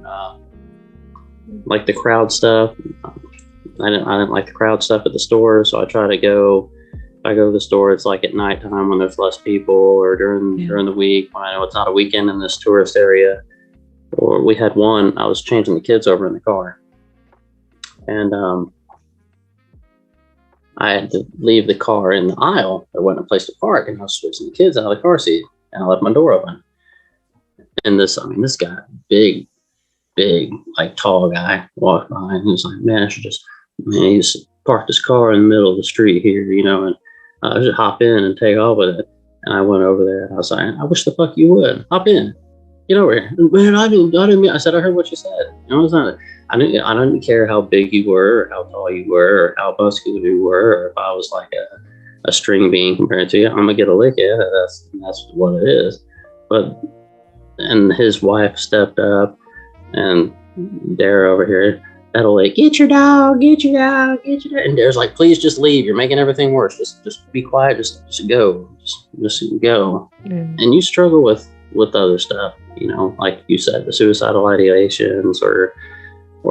like the crowd stuff. I didn't like the crowd stuff at the store, so I try to go. If I go to the store, it's like at nighttime when there's less people, or during the week when I know it's not a weekend in this tourist area. Or we had one, I was changing the kids over in the car, and I had to leave the car in the aisle. There wasn't a place to park, and I was switching the kids out of the car seat, and I left my door open. And this guy, big, like tall guy, walked by, and he was like, "Man, he just parked his car in the middle of the street here, you know, and I just hop in and take off with it." And I went over there, and I was like, "I wish the fuck you would hop in. Get over here." "Man, I didn't mean," I said, "I heard what you said." You know, it's not. I didn't care how big you were, or how tall you were, or how muscular you were, or if I was like a string bean compared to you. I'm gonna get a lick at it. That's what it is. And his wife stepped up, and Dare over here, that'll like, "Get your dog, get your dog, get your dog." And Dare's like, "Please just leave. You're making everything worse. Just be quiet. Just go. Just go." And you struggle with other stuff, you know, like you said, the suicidal ideations or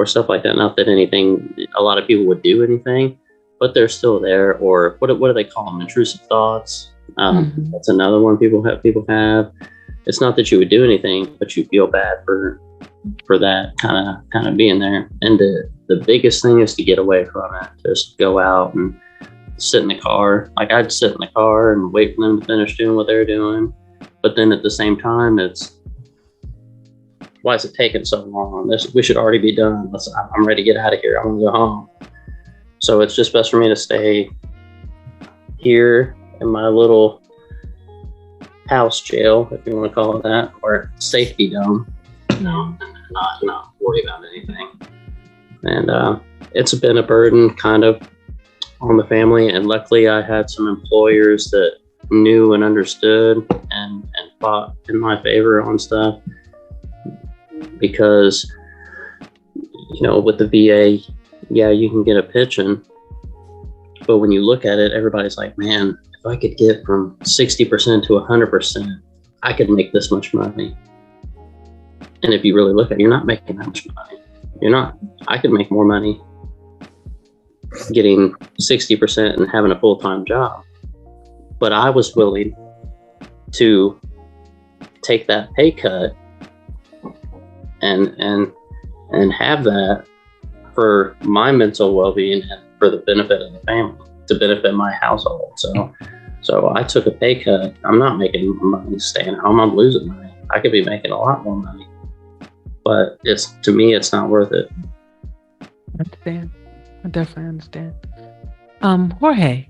stuff like that. Not that a lot of people would do anything, but they're still there. Or what do they call them? Intrusive thoughts. That's another one people have. It's not that you would do anything, but you feel bad for that kind of being there. And the biggest thing is to get away from it. Just go out and sit in the car. Like, I'd sit in the car and wait for them to finish doing what they're doing. But then at the same time, it's, why is it taking so long? We should already be done. I'm ready to get out of here. I want to go home. So it's just best for me to stay here in my little house jail, if you want to call it that, or safety dome. Not worry about anything. And it's been a burden kind of on the family. And luckily I had some employers that knew and understood and fought in my favor on stuff. Because, you know, with the VA, yeah, you can get a pension, but when you look at it, everybody's like, "Man, if I could get from 60% to 100%, I could make this much money." And if you really look at it, you're not making that much money. You're not. I could make more money getting 60% and having a full-time job. But I was willing to take that pay cut and have that for my mental well-being and for the benefit of the family, to benefit my household. So I took a pay cut. I'm not making money staying home. I'm losing money. I could be making a lot more money, but to me, it's not worth it. I understand. I definitely understand. Jorge,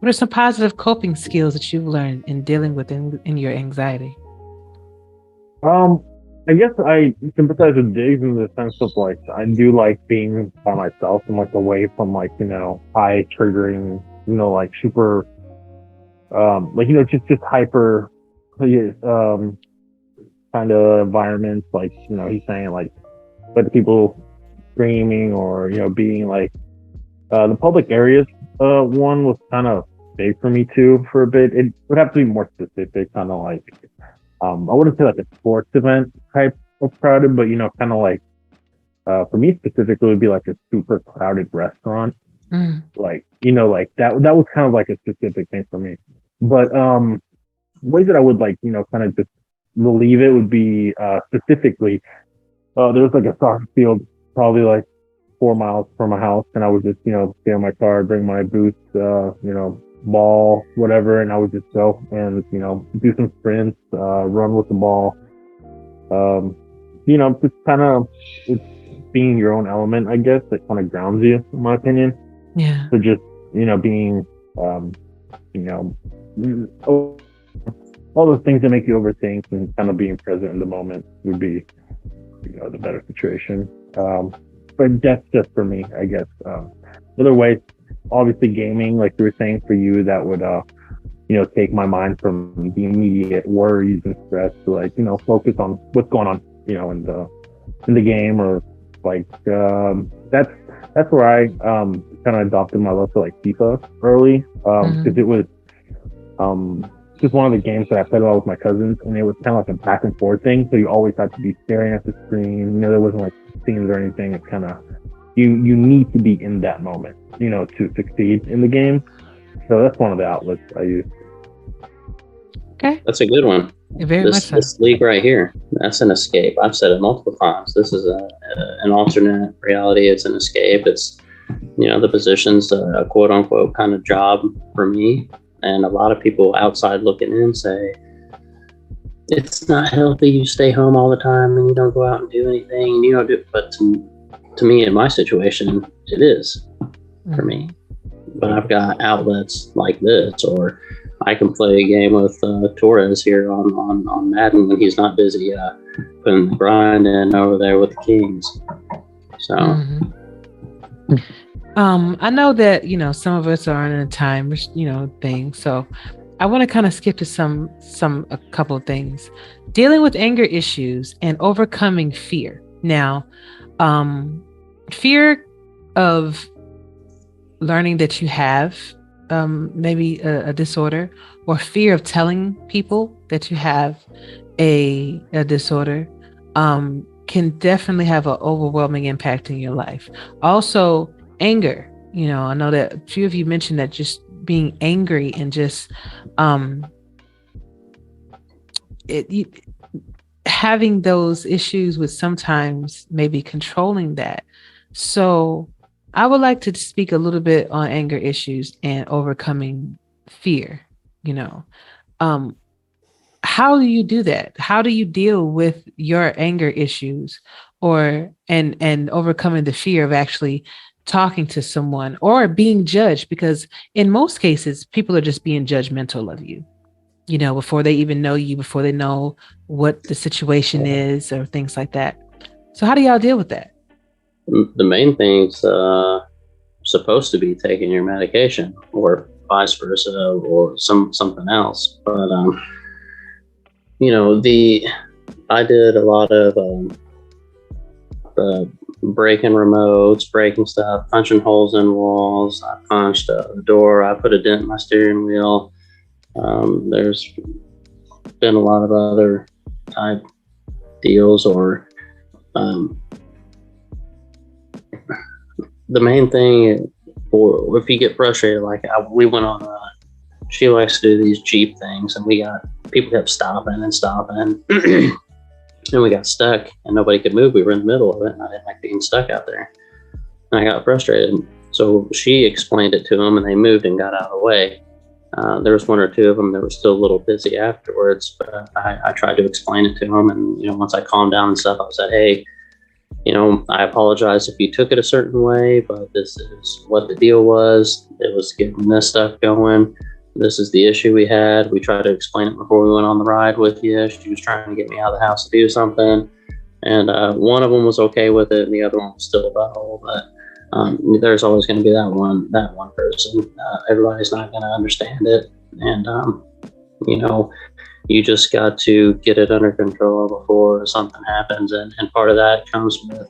what are some positive coping skills that you've learned in dealing with in your anxiety? I guess I sympathize with Diggs in the sense of, like, I do like being by myself and, like, away from, like, you know, high triggering, you know, like super, like, you know, just hyper, kind of environments. Like, you know, he's saying, like, but the people screaming or, you know, being like, the public areas, one was kind of big for me too for a bit. It would have to be more specific, kind of like, I wouldn't say like a sports event type of crowded, but, you know, kind of like, for me specifically, it would be like a super crowded restaurant. Like, you know, like that was kind of like a specific thing for me. But ways that I would, like, you know, kind of just relieve it would be specifically, there was like a soccer field probably like 4 miles from my house, and I would just, you know, get in my car, bring my boots, you know, ball, whatever, and I would just go and, you know, do some sprints, run with the ball. You know, just kind of, it's being your own element, I guess, that kind of grounds you, in my opinion. Yeah. So just, you know, being, you know, all those things that make you overthink, and kind of being present in the moment would be, you know, the better situation. But that's just for me, I guess. Other ways, obviously gaming, like you were saying, for you, that would, you know, take my mind from the immediate worries and stress to, like, you know, focus on what's going on, you know, in the game, or Like that's where I kind of adopted my love for like FIFA early, because it was just one of the games that I played a lot with my cousins, and it was kind of like a back and forth thing. So you always had to be staring at the screen. You know, there wasn't like scenes or anything. It's kind of you need to be in that moment, you know, to succeed in the game. So that's one of the outlets I use. Okay, That's a good one. very much so. This league right here, that's an escape. I've said it multiple times. This is an alternate reality. It's an escape. It's, you know, the position's a quote unquote kind of job for me. And a lot of people outside looking in say, it's not healthy. You stay home all the time and you don't go out and do anything. You don't do, but to me, in my situation, it is for me. But I've got outlets like this, or I can play a game with Torres here on Madden when he's not busy putting the grind in over there with the Kings. So, I know that, you know, some of us are in a time, you know, thing. So I want to kind of skip to a couple of things. Dealing with anger issues and overcoming fear. Now, fear of learning that you have maybe a disorder, or fear of telling people that you have a disorder can definitely have an overwhelming impact in your life. Also, anger. You know, I know that a few of you mentioned that just being angry and just having those issues with sometimes maybe controlling that. So I would like to speak a little bit on anger issues and overcoming fear. You know, how do you do that? How do you deal with your anger issues, and overcoming the fear of actually talking to someone or being judged? Because in most cases, people are just being judgmental of you, you know, before they even know you, before they know what the situation is or things like that. So how do y'all deal with that? the main thing's supposed to be taking your medication, or vice versa, or something else. But you know, I did a lot of the breaking remotes, breaking stuff, punching holes in walls. I punched the door. I put a dent in my steering wheel. There's been a lot of other type deals, or the main thing, or if you get frustrated, like we went on she likes to do these Jeep things, and we got people kept stopping and and we got stuck and nobody could move. We were in the middle of it, and I didn't like being stuck out there, and I got frustrated. So she explained it to them, and they moved and got out of the way. There was one or two of them that were still a little busy afterwards, but I tried to explain it to them, and you know, once I calmed down and stuff, I said, hey, you know, I apologize if you took it a certain way, but this is what the deal was. It was getting this stuff going. This is the issue we had. We tried to explain it before we went on the ride with you. She was trying to get me out of the house to do something. And one of them was okay with it, and the other one was still a butthole. But there's always going to be that one person. Everybody's not going to understand it. And, you know, you just got to get it under control before something happens. And part of that comes with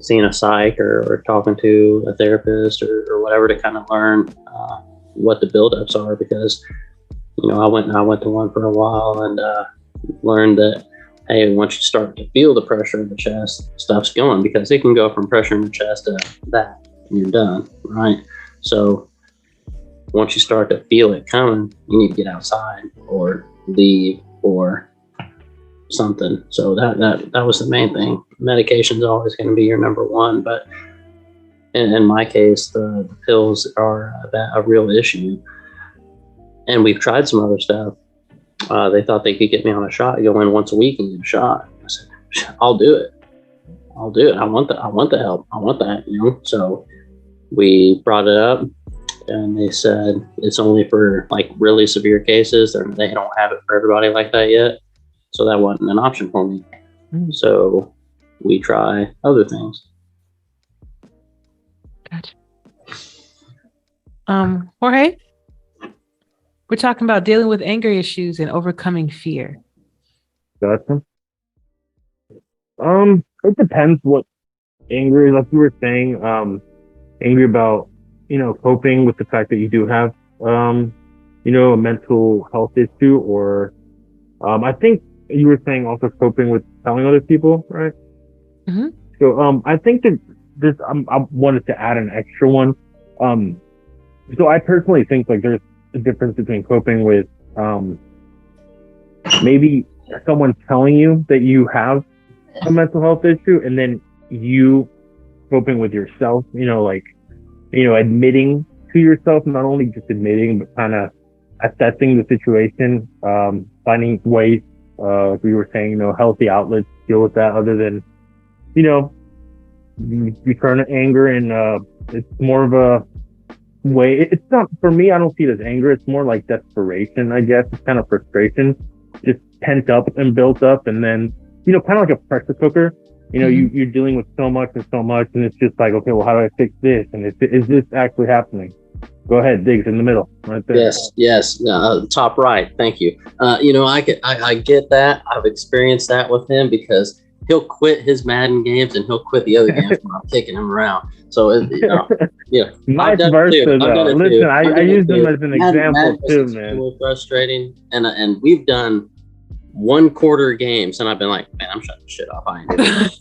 seeing a psych or talking to a therapist or whatever, to kind of learn what the buildups are. Because, you know, I went to one for a while and learned that, hey, once you start to feel the pressure in the chest, stuff's going, because it can go from pressure in the chest to that, and you're done, right? So once you start to feel it coming, you need to get outside or leave or something. So that was the main thing. Medication's always going to be your number one, but in my case, the pills are a real issue. And we've tried some other stuff. They thought they could get me on a shot, go in once a week and get a shot. I said, I'll do it. I want the help. I want that, you know? So we brought it up, and they said it's only for like really severe cases. They don't have it for everybody like that yet. So that wasn't an option for me. So we try other things. Gotcha. Jorge, we're talking about dealing with anger issues and overcoming fear. Gotcha. it depends what anger is. Like you were saying, angry about, coping with the fact that you do have, a mental health issue, or I think you were saying also coping with telling other people, right? Mm-hmm. So I think that this, I wanted to add an extra one. So I personally think like there's a difference between coping with maybe someone telling you that you have a mental health issue, and then you coping with yourself, admitting to yourself, not only just admitting, but kind of assessing the situation, finding ways, like we were saying, healthy outlets to deal with that other than, you turn to anger, and it's more of a way. It's not, for me, I don't see it as anger. It's more like desperation, I guess. It's kind of frustration, just pent up and built up, and then, kind of like a pressure cooker. You're dealing with so much, and it's just like, okay, well, how do I fix this? And is this actually happening? Go ahead, Diggs, in the middle, right there. Yes. Top right. Thank you. I get that. I've experienced that with him because he'll quit his Madden games and he'll quit the other games when I'm kicking him around. So, Vice versa, though. Listen, I use them as an example too, man. Really frustrating, and we've done 1/4 games, and I've been like, man, I'm shutting shit off. I ain't doing that.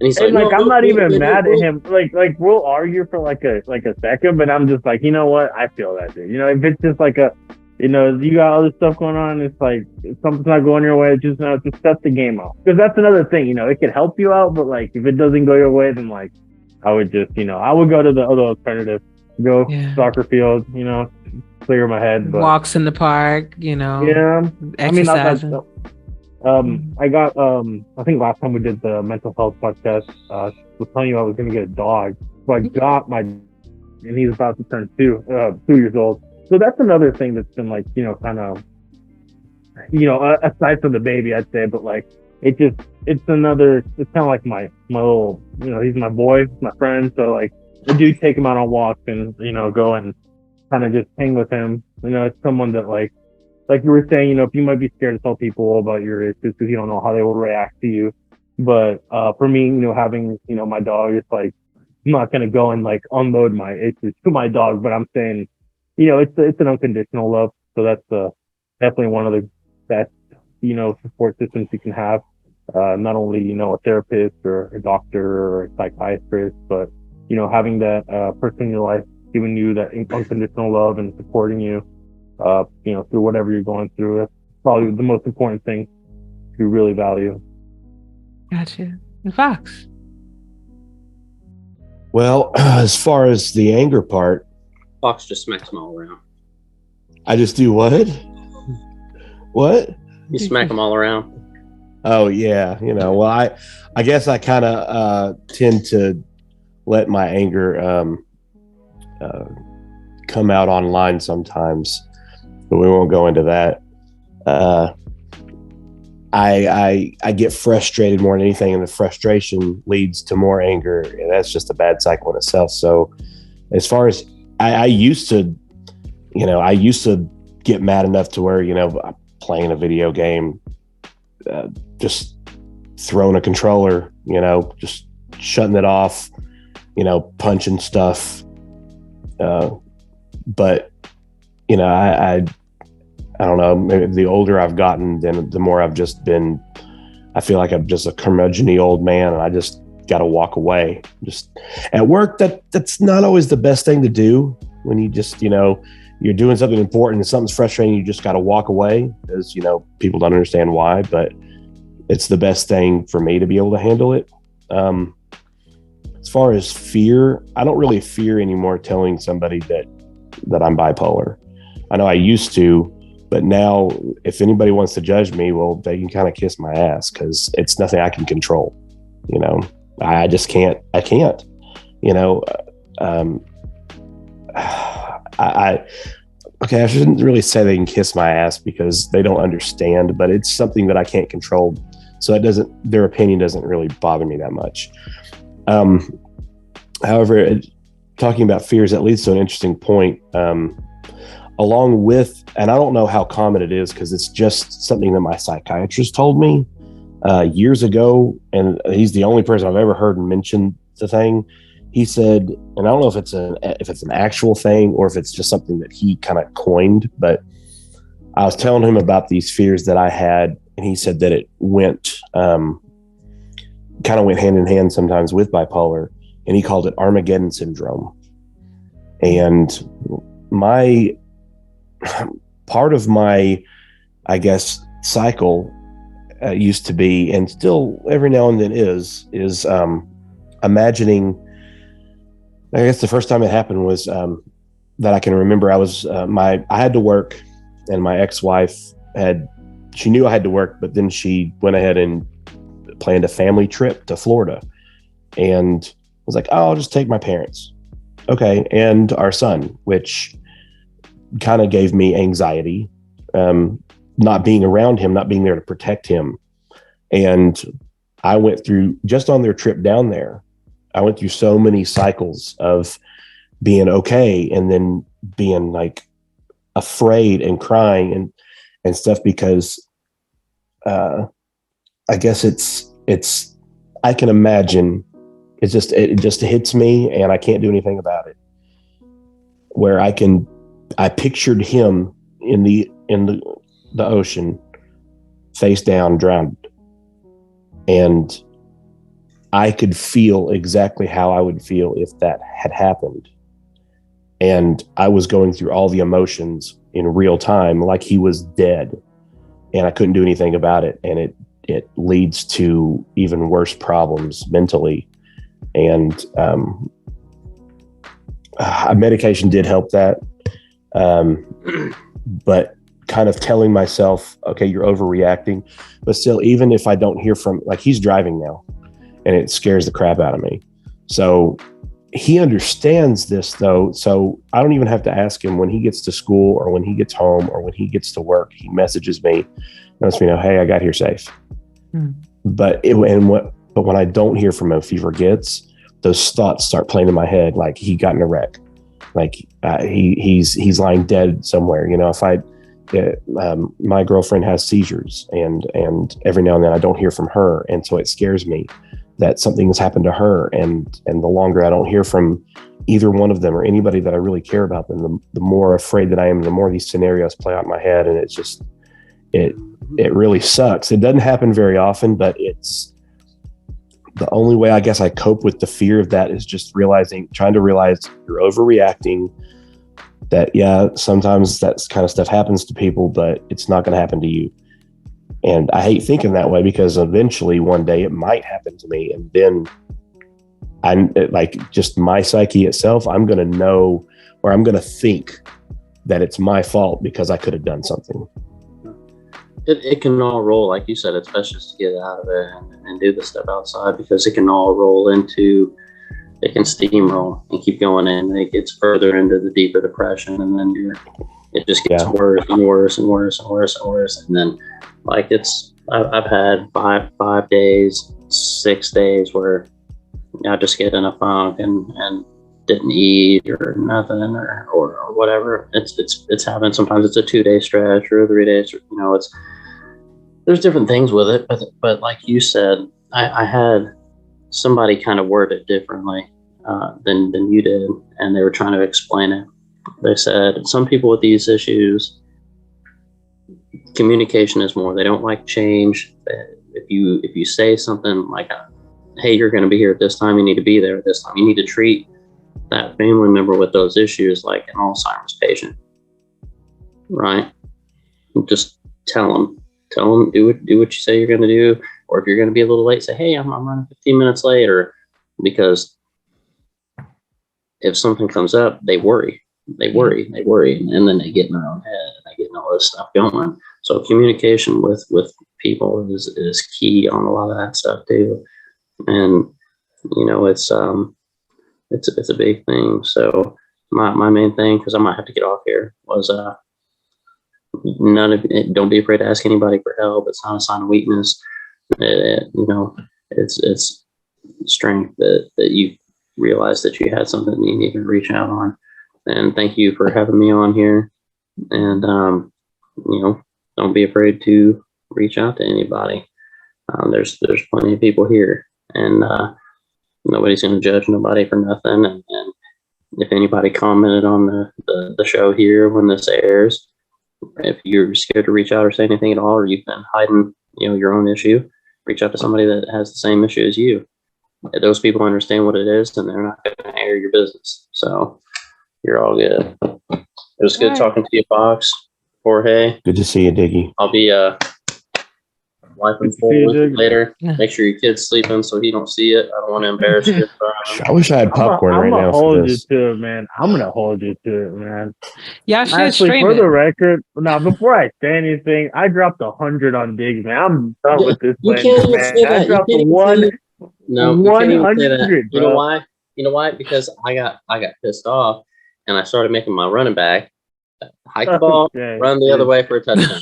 And he's like, I'm not even mad at him. Like we'll argue for like a second, but I'm just like, you know what? I feel that, dude. If it's just like you got all this stuff going on, it's like if something's not going your way, just shut the game off. Because that's another thing, it could help you out, but like if it doesn't go your way, then like I would just, I would go to the other alternative, soccer field, clear my head. But, walks in the park, Yeah. exercising. I got I think last time we did the mental health podcast, I was telling you I was gonna get a dog. So I got and he's about to turn 2 years old. So that's another thing that's been like, kind of, aside from the baby, I'd say, but like it's kind of like my little, he's my boy, my friend. So like I do take him out on walks and, go and kind of just hang with him. It's someone that like you were saying, if you might be scared to tell people about your issues because you don't know how they will react to you. But for me, having, my dog, it's like, I'm not going to go and like unload my issues to my dog, but I'm saying, it's an unconditional love. So that's definitely one of the best, support systems you can have. Not only, a therapist or a doctor or a psychiatrist, but, having that person in your life giving you that unconditional love and supporting you. Through whatever you're going through. That's probably the most important thing to really value. Gotcha. And Fox? Well, as far as the anger part, Fox just smacks them all around. I just do what? What? You smack them all around. Oh yeah, well, I guess I kind of tend to let my anger come out online sometimes. But we won't go into that. I get frustrated more than anything, and the frustration leads to more anger, and that's just a bad cycle in itself. So, as far as I used to get mad enough to where playing a video game, just throwing a controller, just shutting it off, punching stuff. But I don't know, maybe the older I've gotten, then the more I've just been, I feel like I'm just a curmudgeon-y old man, and I just got to walk away. Just at work, that's not always the best thing to do when you just, you're doing something important and something's frustrating, you just got to walk away because, people don't understand why, but it's the best thing for me to be able to handle it. As far as fear, I don't really fear anymore telling somebody that I'm bipolar. I know I used to, but now if anybody wants to judge me, well, they can kind of kiss my ass because it's nothing I can control. I just can't. I can't. I shouldn't really say they can kiss my ass because they don't understand, but it's something that I can't control. So their opinion doesn't really bother me that much. However, talking about fears, that leads to an interesting point. Along with, and I don't know how common it is because it's just something that my psychiatrist told me, years ago, and he's the only person I've ever heard mention the thing. He said, and I don't know if it's an actual thing or if it's just something that he kind of coined, but I was telling him about these fears that I had, and he said that it went kind of went hand in hand sometimes with bipolar, and he called it Armageddon syndrome. And my part of my, I guess, cycle used to be, and still every now and then is imagining. I guess the first time it happened was that I can remember. I was I had to work, and my ex-wife she knew I had to work, but then she went ahead and planned a family trip to Florida, and was like, "Oh, I'll just take my parents." Okay, and our son, which kind of gave me anxiety, not being around him, not being there to protect him. And I went through, just on their trip down there, I went through so many cycles of being okay and then being like afraid and crying and stuff, because I guess it's I can imagine it just hits me and I can't do anything about it. Where I pictured him in the ocean, face down, drowned. And I could feel exactly how I would feel if that had happened. And I was going through all the emotions in real time, like he was dead, and I couldn't do anything about it. And it leads to even worse problems mentally. And medication did help that. But kind of telling myself, okay, you're overreacting. But still, even if I don't hear from, like, he's driving now, and it scares the crap out of me. So he understands this, though. So I don't even have to ask him. When he gets to school or when he gets home or when he gets to work, he messages me, lets me know, hey, I got here safe. But when I don't hear from him, if he forgets, those thoughts start playing in my head, like he got in a wreck, like he's lying dead somewhere. You know, my girlfriend has seizures, and every now and then I don't hear from her, and so it scares me that something has happened to her. And the longer I don't hear from either one of them or anybody that I really care about them, the more afraid that I am, the more these scenarios play out in my head. And it's just, it really sucks. It doesn't happen very often, but it's the only way I guess I cope with the fear of that is just trying to realize you're overreacting, that, yeah, sometimes that kind of stuff happens to people, but it's not going to happen to you. And I hate thinking that way, because eventually one day it might happen to me. And then just my psyche itself, I'm going to know, or I'm going to think that it's my fault because I could have done something. It can all roll, like you said. It's best just to get out of it and do the stuff outside, because it can all roll into, it can steamroll and keep going, and it gets further into the deeper depression, and then it just gets worse and worse and worse and worse and worse. And then, like, I've had 5 days, 6 days where I just get in a funk and didn't eat or nothing or whatever. It's happened. Sometimes it's a 2-day stretch or a 3 days. You know, there's different things with it, but like you said, I had somebody kind of word it differently than you did, and they were trying to explain it. They said some people with these issues, communication is more. They don't like change. If you say something like, hey, you're going to be here at this time, you need to be there at this time, you need to treat that family member with those issues like an Alzheimer's patient, right? Just tell them, do what you say you're going to do. Or if you're going to be a little late, say, hey, I'm running 15 minutes late. Or because if something comes up, they worry, and then they get in their own head and they get all this stuff going. So communication with people is key on a lot of that stuff too. And you know, it's a big thing. So my main thing, because I might have to get off here, was don't be afraid to ask anybody for help. It's not a sign of weakness. You know, it's strength that you realize that you had something that you need to reach out on. And thank you for having me on here. And you know, don't be afraid to reach out to anybody. There's plenty of people here, and nobody's going to judge nobody for nothing. And if anybody commented on the show here when this airs, if you're scared to reach out or say anything at all, or you've been hiding, your own issue, reach out to somebody that has the same issue as you. Those people understand what it is, and they're not going to air your business. So you're all good. It was good talking to you, Fox. Jorge. Good to see you, Diggy. I'll be wiping full with you later. Yeah. Make sure your kid's sleeping so he don't see it. I don't want to embarrass you. I wish I had popcorn right now. I'm gonna hold you to it, man. I'm gonna hold you to it, man. Y'all should Actually, stream for it. the record, now before I say anything, I dropped 100 on Diggy, man. I'm done with this. You can't even say that. I dropped No, 100. You know why? You know why? Because I got pissed off and I started making my running back hike the ball, run the other way for a touchdown.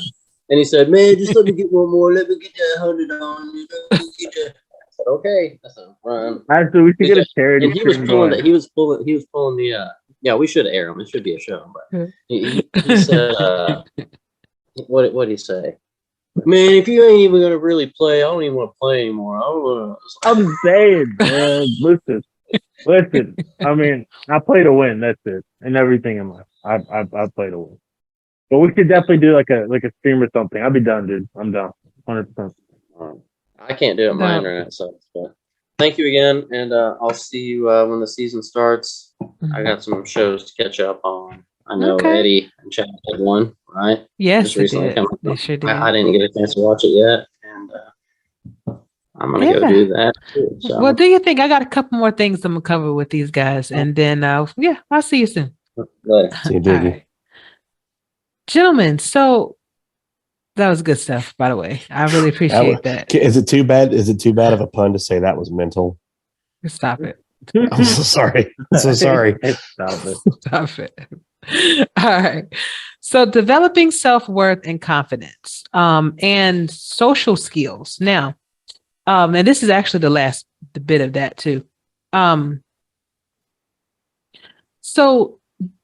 And he said, "Man, just let me get one more. Let me get that 100 on. I said, "Okay." I said, "Run." Actually, we should get a charity. And he was pulling. He was pulling the. Yeah, we should air him. It should be a show. But he said, "What did he say? Man, if you ain't even gonna really play, I don't even want to play anymore. I'm saying, man. Listen. I mean, I play to win. That's it. And everything in life, I play to win. But we could definitely do like a stream or something. I'll be done, dude. I'm done, 100%. I can't do it. My internet sucks. But thank you again, and I'll see you when the season starts. I got some shows to catch up on. I know Eddie and Chad had one, right? Yes, they sure did. I didn't get a chance to watch it yet, and I'm gonna go do that too. So. Well, do you think I got a couple more things I'm gonna cover with these guys, and then I'll see you soon. Later. See you, Diggy. Right. Gentlemen, so that was good stuff, by the way. I really appreciate that. Is it too bad? Is it too bad of a pun to say that was mental? Stop it. I'm so sorry. I'm so sorry. Stop it. Stop it. All right. So developing self-worth and confidence, and social skills. Now, and this is actually the bit of that too. So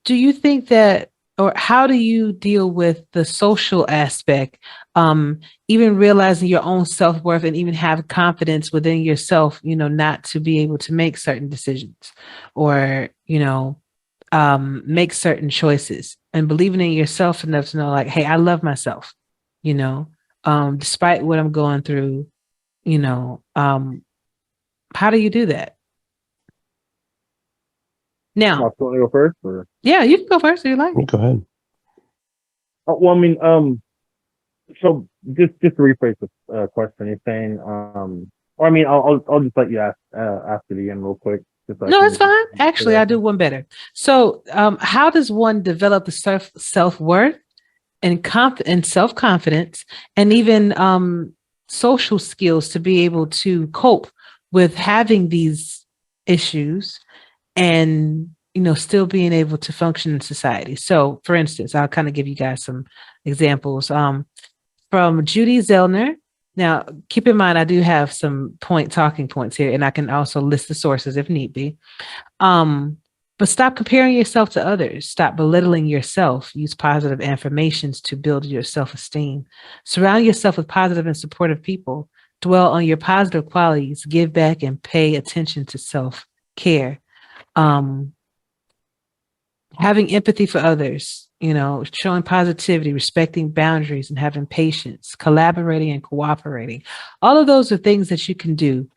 do you think that, or how do you deal with the social aspect, even realizing your own self-worth and even have confidence within yourself, not to be able to make certain decisions or, make certain choices, and believing in yourself enough to know, like, hey, I love myself, despite what I'm going through, how do you do that? Now, want to go first? Or? Yeah, you can go first if you like. Go ahead. Well, I mean, so just to rephrase the question, you're saying, or I mean, I'll just let you ask after the end real quick. No, it's fine. Actually, I do one better. So, how does one develop the self-worth and self-confidence, and even social skills to be able to cope with having these issues and still being able to function in society? So, for instance, I'll kind of give you guys some examples from Judy Zellner. Now, keep in mind, I do have some talking points here, and I can also list the sources if need be. But stop comparing yourself to others. Stop belittling yourself. Use positive affirmations to build your self-esteem. Surround yourself with positive and supportive people. Dwell on your positive qualities. Give back and pay attention to self-care. Having empathy for others, showing positivity, respecting boundaries, and having patience, collaborating and cooperating. All of those are things that you can do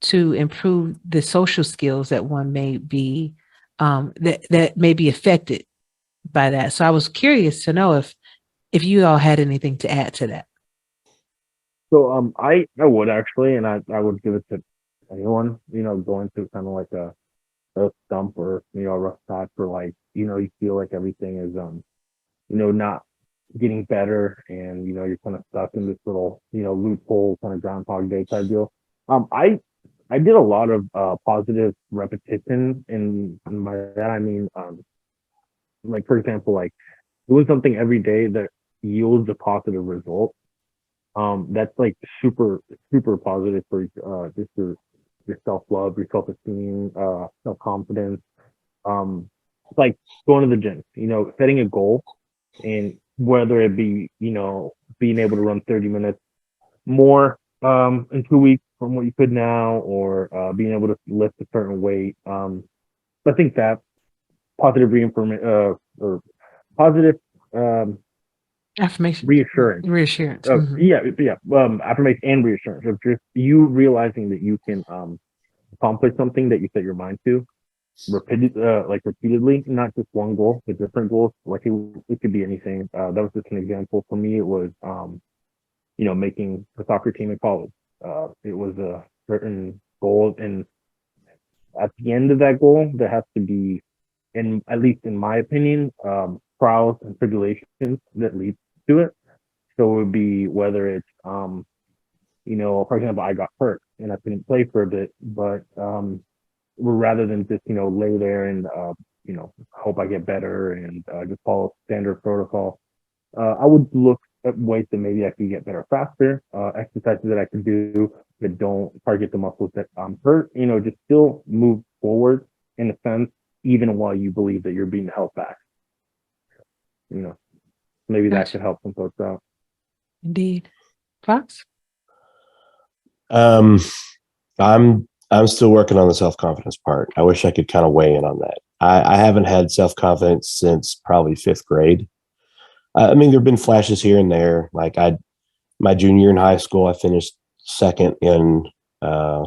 to improve the social skills that one may be, that may be affected by that. So I was curious to know if you all had anything to add to that. So I would actually, and I would give it to anyone, going through kind of like a stump or a rough patch, or like you feel like everything is not getting better, and you're kind of stuck in this little loophole, kind of Groundhog Day type deal. I did a lot of positive repetition in my that. I mean, like for example, like doing something every day that yields a positive result. That's like super positive for just your self-love, your self-esteem, self-confidence. Like going to the gym, setting a goal, and whether it be, being able to run 30 minutes more in 2 weeks from what you could now, or being able to lift a certain weight. I think that positive or positive Affirmation. reassurance. Reassurance. Affirmation and reassurance of just you realizing that you can accomplish something that you set your mind to repeatedly, not just one goal, but different goals. Like it could be anything. That was just an example for me. It was making the soccer team in college. It was a certain goal, and at the end of that goal, there has to be, at least in my opinion, trials and tribulations that lead to it. So it would be whether it's, for example, I got hurt and I couldn't play for a bit, but rather than just, lay there and, hope I get better and just follow standard protocol, I would look at ways that maybe I could get better faster, exercises that I could do that don't target the muscles that I'm hurt, just still move forward in a sense, even while you believe that you're being held back. Maybe that could help some folks out. Indeed. Fox? I'm still working on the self-confidence part. I wish I could kind of weigh in on that. I haven't had self-confidence since probably 5th grade. There have been flashes here and there. Like my junior year in high school, I finished second in a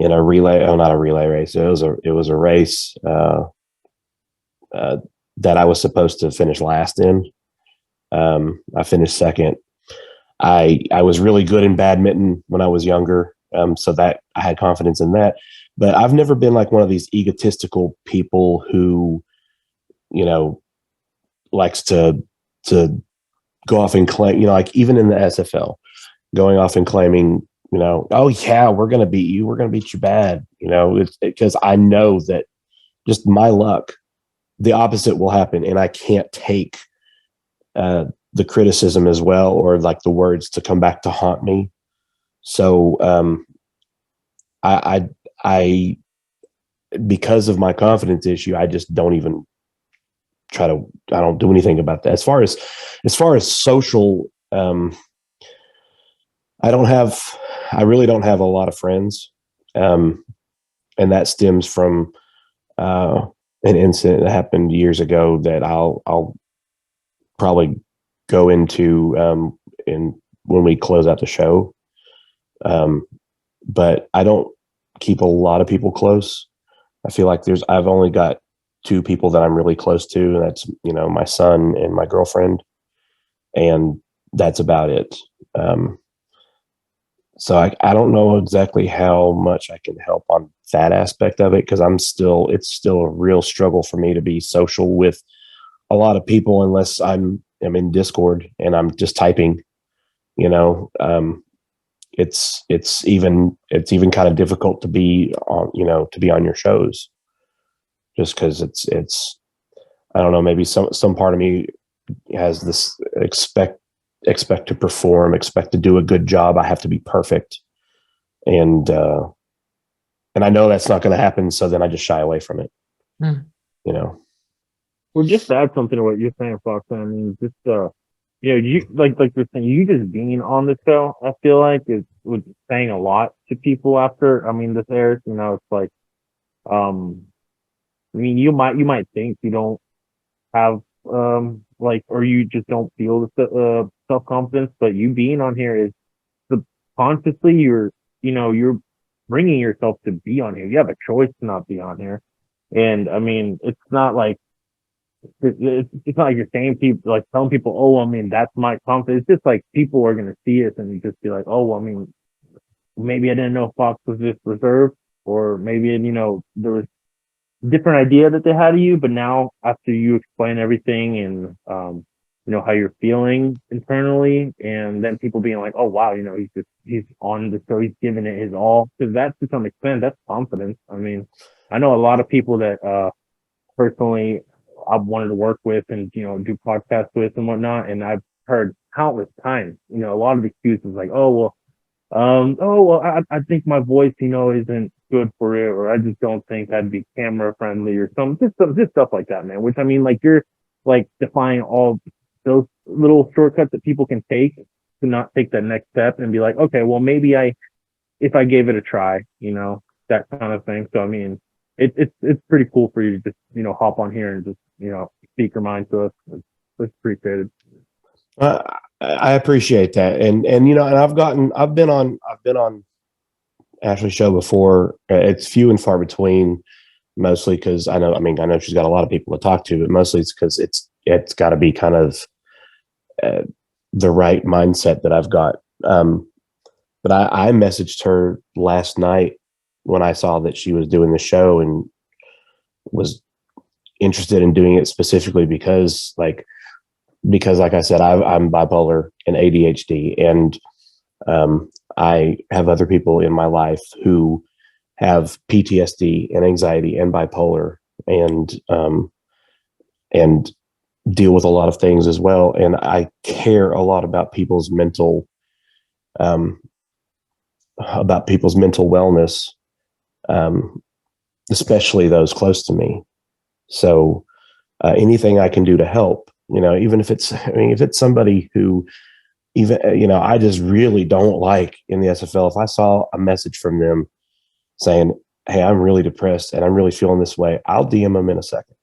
relay. Oh, not a relay race. It was a race that I was supposed to finish last in. I finished second. I was really good in badminton when I was younger, so that I had confidence in that. But I've never been like one of these egotistical people who, likes to go off and claim, like even in the SFL, going off and claiming, oh yeah, we're going to beat you. We're going to beat you bad. It's because I know that just my luck, the opposite will happen. And I can't take the criticism as well, or like the words to come back to haunt me. So I because of my confidence issue, I just don't even I don't do anything about that. As far as social, I really don't have a lot of friends. And that stems from an incident that happened years ago that I'll probably go into when we close out the show. But I don't keep a lot of people close. I feel like I've only got 2 people that I'm really close to, and that's, my son and my girlfriend. And that's about it. So I don't know exactly how much I can help on that aspect of it, because it's still a real struggle for me to be social with a lot of people unless I'm in Discord and I'm just typing. It's even kind of difficult to be on your shows, just because it's I don't know, maybe some part of me has this expect to perform, expect to do a good job. I have to be perfect. And I know that's not going to happen. So then I just shy away from it, Well, just to add something to what you're saying, Fox, I mean, just, you like you're saying, you just being on the show, I feel like was saying a lot to people after, this airs, it's like, you might think you don't have, or you just don't feel the self-confidence, but you being on here is consciously you're bringing yourself to be on here. You have a choice to not be on here. And it's not like, it's not like you're saying people, like telling people, oh, that's my confidence. It's just like people are going to see it and you just be like, oh, maybe I didn't know Fox was this reserved, or maybe, there was different idea that they had of you, but now after you explain everything and how you're feeling internally, and then people being like, oh wow, he's on the show, he's giving it his all, because that's, to some extent, that's confidence. I know a lot of people that personally I've wanted to work with and do podcasts with and whatnot, and I've heard countless times a lot of excuses like, I think my voice isn't good for it, or I just don't think that'd be camera friendly, or just stuff like that, man. Which you're like defying all those little shortcuts that people can take to not take that next step and be like, okay, well, maybe if I gave it a try, that kind of thing. So, I mean, it's pretty cool for you to just, hop on here and just, speak your mind to us. It's appreciated. I appreciate that. And I've been on Ashley's show before. It's few and far between, mostly because I know she's got a lot of people to talk to, but mostly it's because it's got to be kind of the right mindset that I've got. But I messaged her last night when I saw that she was doing the show and was interested in doing it specifically because like I said, I'm bipolar and ADHD, and I have other people in my life who have PTSD and anxiety and bipolar and deal with a lot of things as well. And I care a lot about people's mental wellness, especially those close to me. So anything I can do to help, even if it's somebody who I just really don't like in the SFL, if I saw a message from them saying, hey, I'm really depressed and I'm really feeling this way, I'll DM them in a second.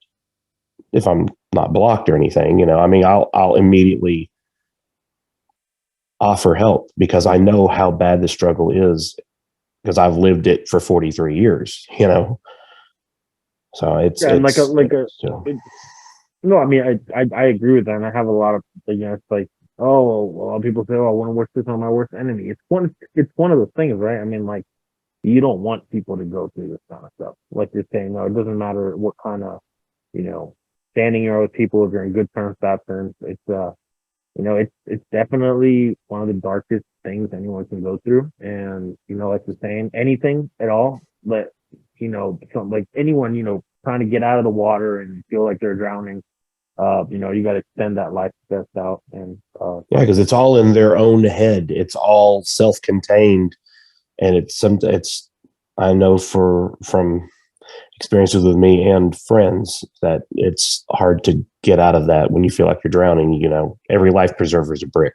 If I'm not blocked or anything, I'll immediately offer help because I know how bad the struggle is because I've lived it for 43 years, So it's no, I mean, I agree with that. And I have a lot of, it's like, oh, well, a lot of people say, oh, I want to wish this on my worst enemy. It's one of those things, right? I mean, like, you don't want people to go through this kind of stuff. Like you're saying, no, it doesn't matter what kind of, standing you're with people, if you're in good terms, bad terms. It's definitely one of the darkest things anyone can go through. And, like you're saying, anything at all, but, something like anyone, trying to get out of the water and feel like they're drowning, you got to extend that life best out. And, because it's all in their own head. It's all self-contained. And I know from experiences with me and friends that it's hard to get out of that when you feel like you're drowning. Every life preserver is a brick.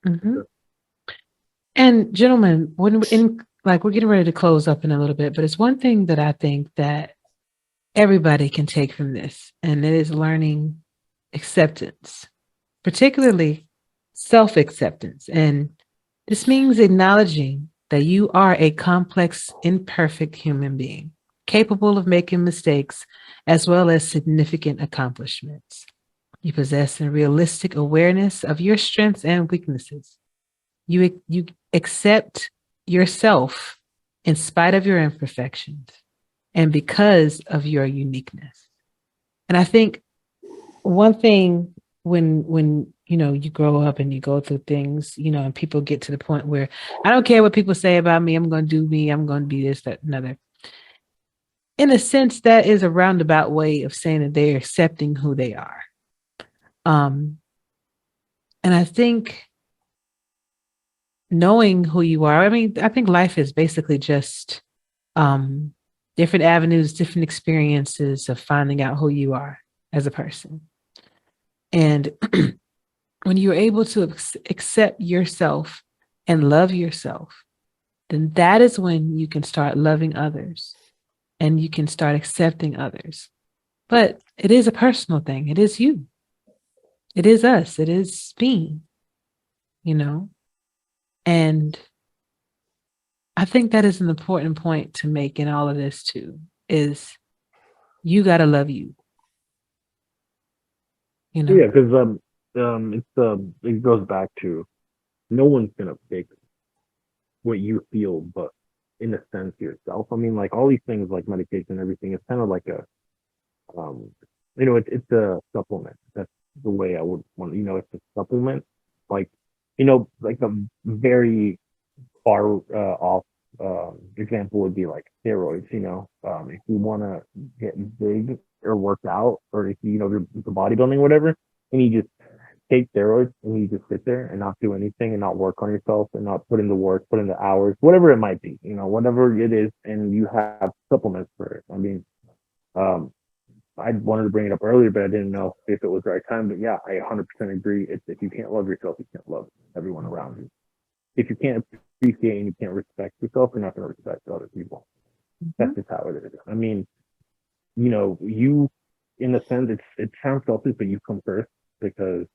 Mm-hmm. And gentlemen, we're getting ready to close up in a little bit, but it's one thing that I think that everybody can take from this, and it is learning acceptance, particularly self-acceptance. And this means acknowledging that you are a complex, imperfect human being, capable of making mistakes as well as significant accomplishments. You possess a realistic awareness of your strengths and weaknesses. You accept yourself in spite of your imperfections and because of your uniqueness. And I think one thing when you grow up and you go through things, and people get to the point where I don't care what people say about me, I'm going to do me, I'm going to be this, that, another. In a sense, that is a roundabout way of saying that they're accepting who they are. And I think knowing who you are, I think life is basically just different avenues, different experiences of finding out who you are as a person. And when you're able to accept yourself and love yourself, then that is when you can start loving others and you can start accepting others. But it is a personal thing. It is you. It is us. It is me, And I think that is an important point to make in all of this too, is you got to love you. Yeah, because it goes back to no one's gonna fix what you feel, but in a sense yourself. I mean, like all these things, like medication and everything, it's kind of like a, it's a supplement. That's the way I would want. It's a supplement. Like, like a very far off example would be like steroids. If you want to get big or work out, or if you're bodybuilding or whatever, and you just take steroids and you just sit there and not do anything and not work on yourself and not put in the work, put in the hours, whatever it might be, whatever it is, and you have supplements for it. I mean, I wanted to bring it up earlier, but I didn't know if it was the right time. But yeah, I 100% agree. If you can't love yourself, you can't love everyone around you. If you can't appreciate and you can't respect yourself, you're not going to respect other people. That's just how it is. I mean, you, in a sense, it sounds selfish, but you come first because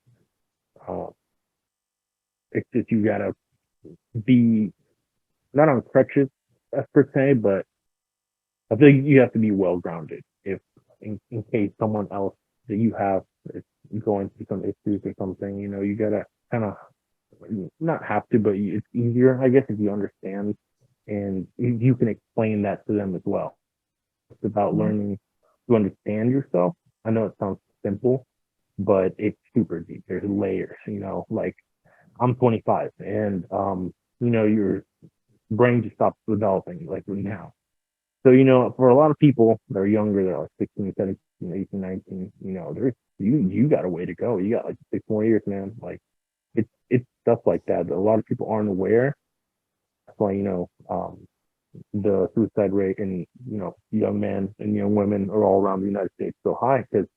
it's just you gotta be not on crutches per se, but I feel like you have to be well grounded if in case someone else that you have is going through some issues or something. You gotta kind of not have to, but it's easier, I guess, if you understand and you can explain that to them as well. It's about learning to understand yourself. I know it sounds simple, but it's super deep. There's layers, like I'm 25 and, your brain just stops developing like now. So, for a lot of people that are younger, they're like 16, 17, 18, 19, you got a way to go. You got like 6 more years, man. Like it's stuff like that. A lot of people aren't aware. That's why, the suicide rate in, young men and young women are all around the United States so high because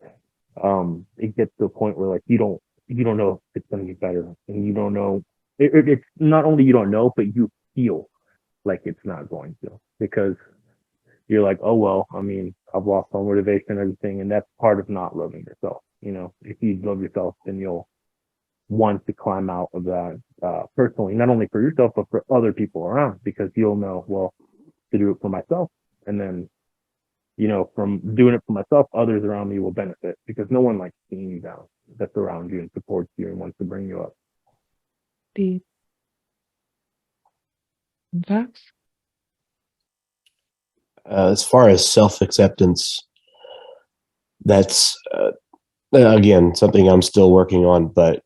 it gets to a point where like you don't know if it's going to get better, and you don't know. It's not only you don't know, but you feel like it's not going to, because you're like, oh well, I mean, I've lost all motivation and everything, and that's part of not loving yourself. If you love yourself, then you'll want to climb out of that personally, not only for yourself but for other people around, because you'll know, well, to do it for myself, and then from doing it for myself, others around me will benefit, because no one likes seeing you down. That's around you and supports you and wants to bring you up. Deep. Facts. As far as self-acceptance, that's again something I'm still working on, but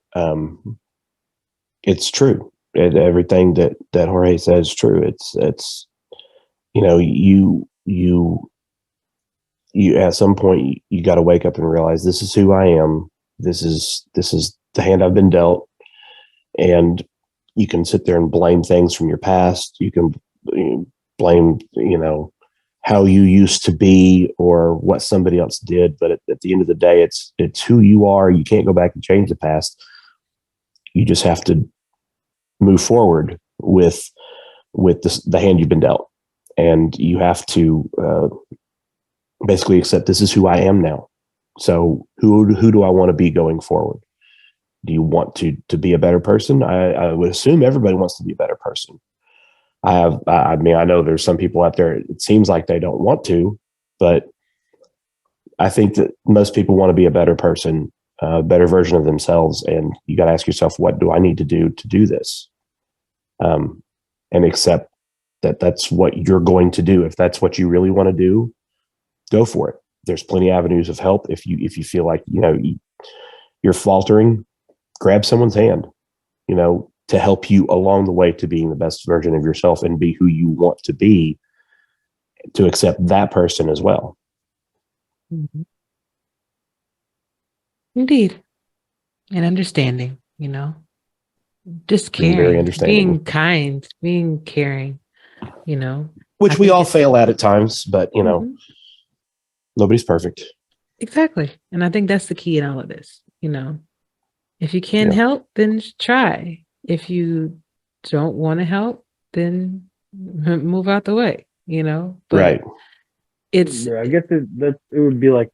it's true. Everything that Jorge says is true. It's you at some point you got to wake up and realize, this is who I am. This is the hand I've been dealt. And you can sit there and blame things from your past. You can blame, how you used to be or what somebody else did. But at the end of the day, it's who you are. You can't go back and change the past. You just have to move forward with the hand you've been dealt. And you have to basically accept, this is who I am now. So who do I want to be going forward? Do you want to be a better person? I would assume everybody wants to be a better person. I know there's some people out there, it seems like they don't want to, but I think that most people want to be a better person, a better version of themselves. And you got to ask yourself, what do I need to do this? And accept that that's what you're going to do. If that's what you really want to do, go for it. There's plenty of avenues of help. If you feel like, you're faltering, grab someone's hand, to help you along the way to being the best version of yourself and be who you want to be, to accept that person as well. Mm-hmm. Indeed. And understanding, just caring, Being very understanding, being kind, being caring, which we all fail at times, but mm-hmm. Nobody's perfect. Exactly. And I think that's the key in all of this. If you can help, then try. If you don't want to help, then move out the way, but right. It's, I guess it would be like,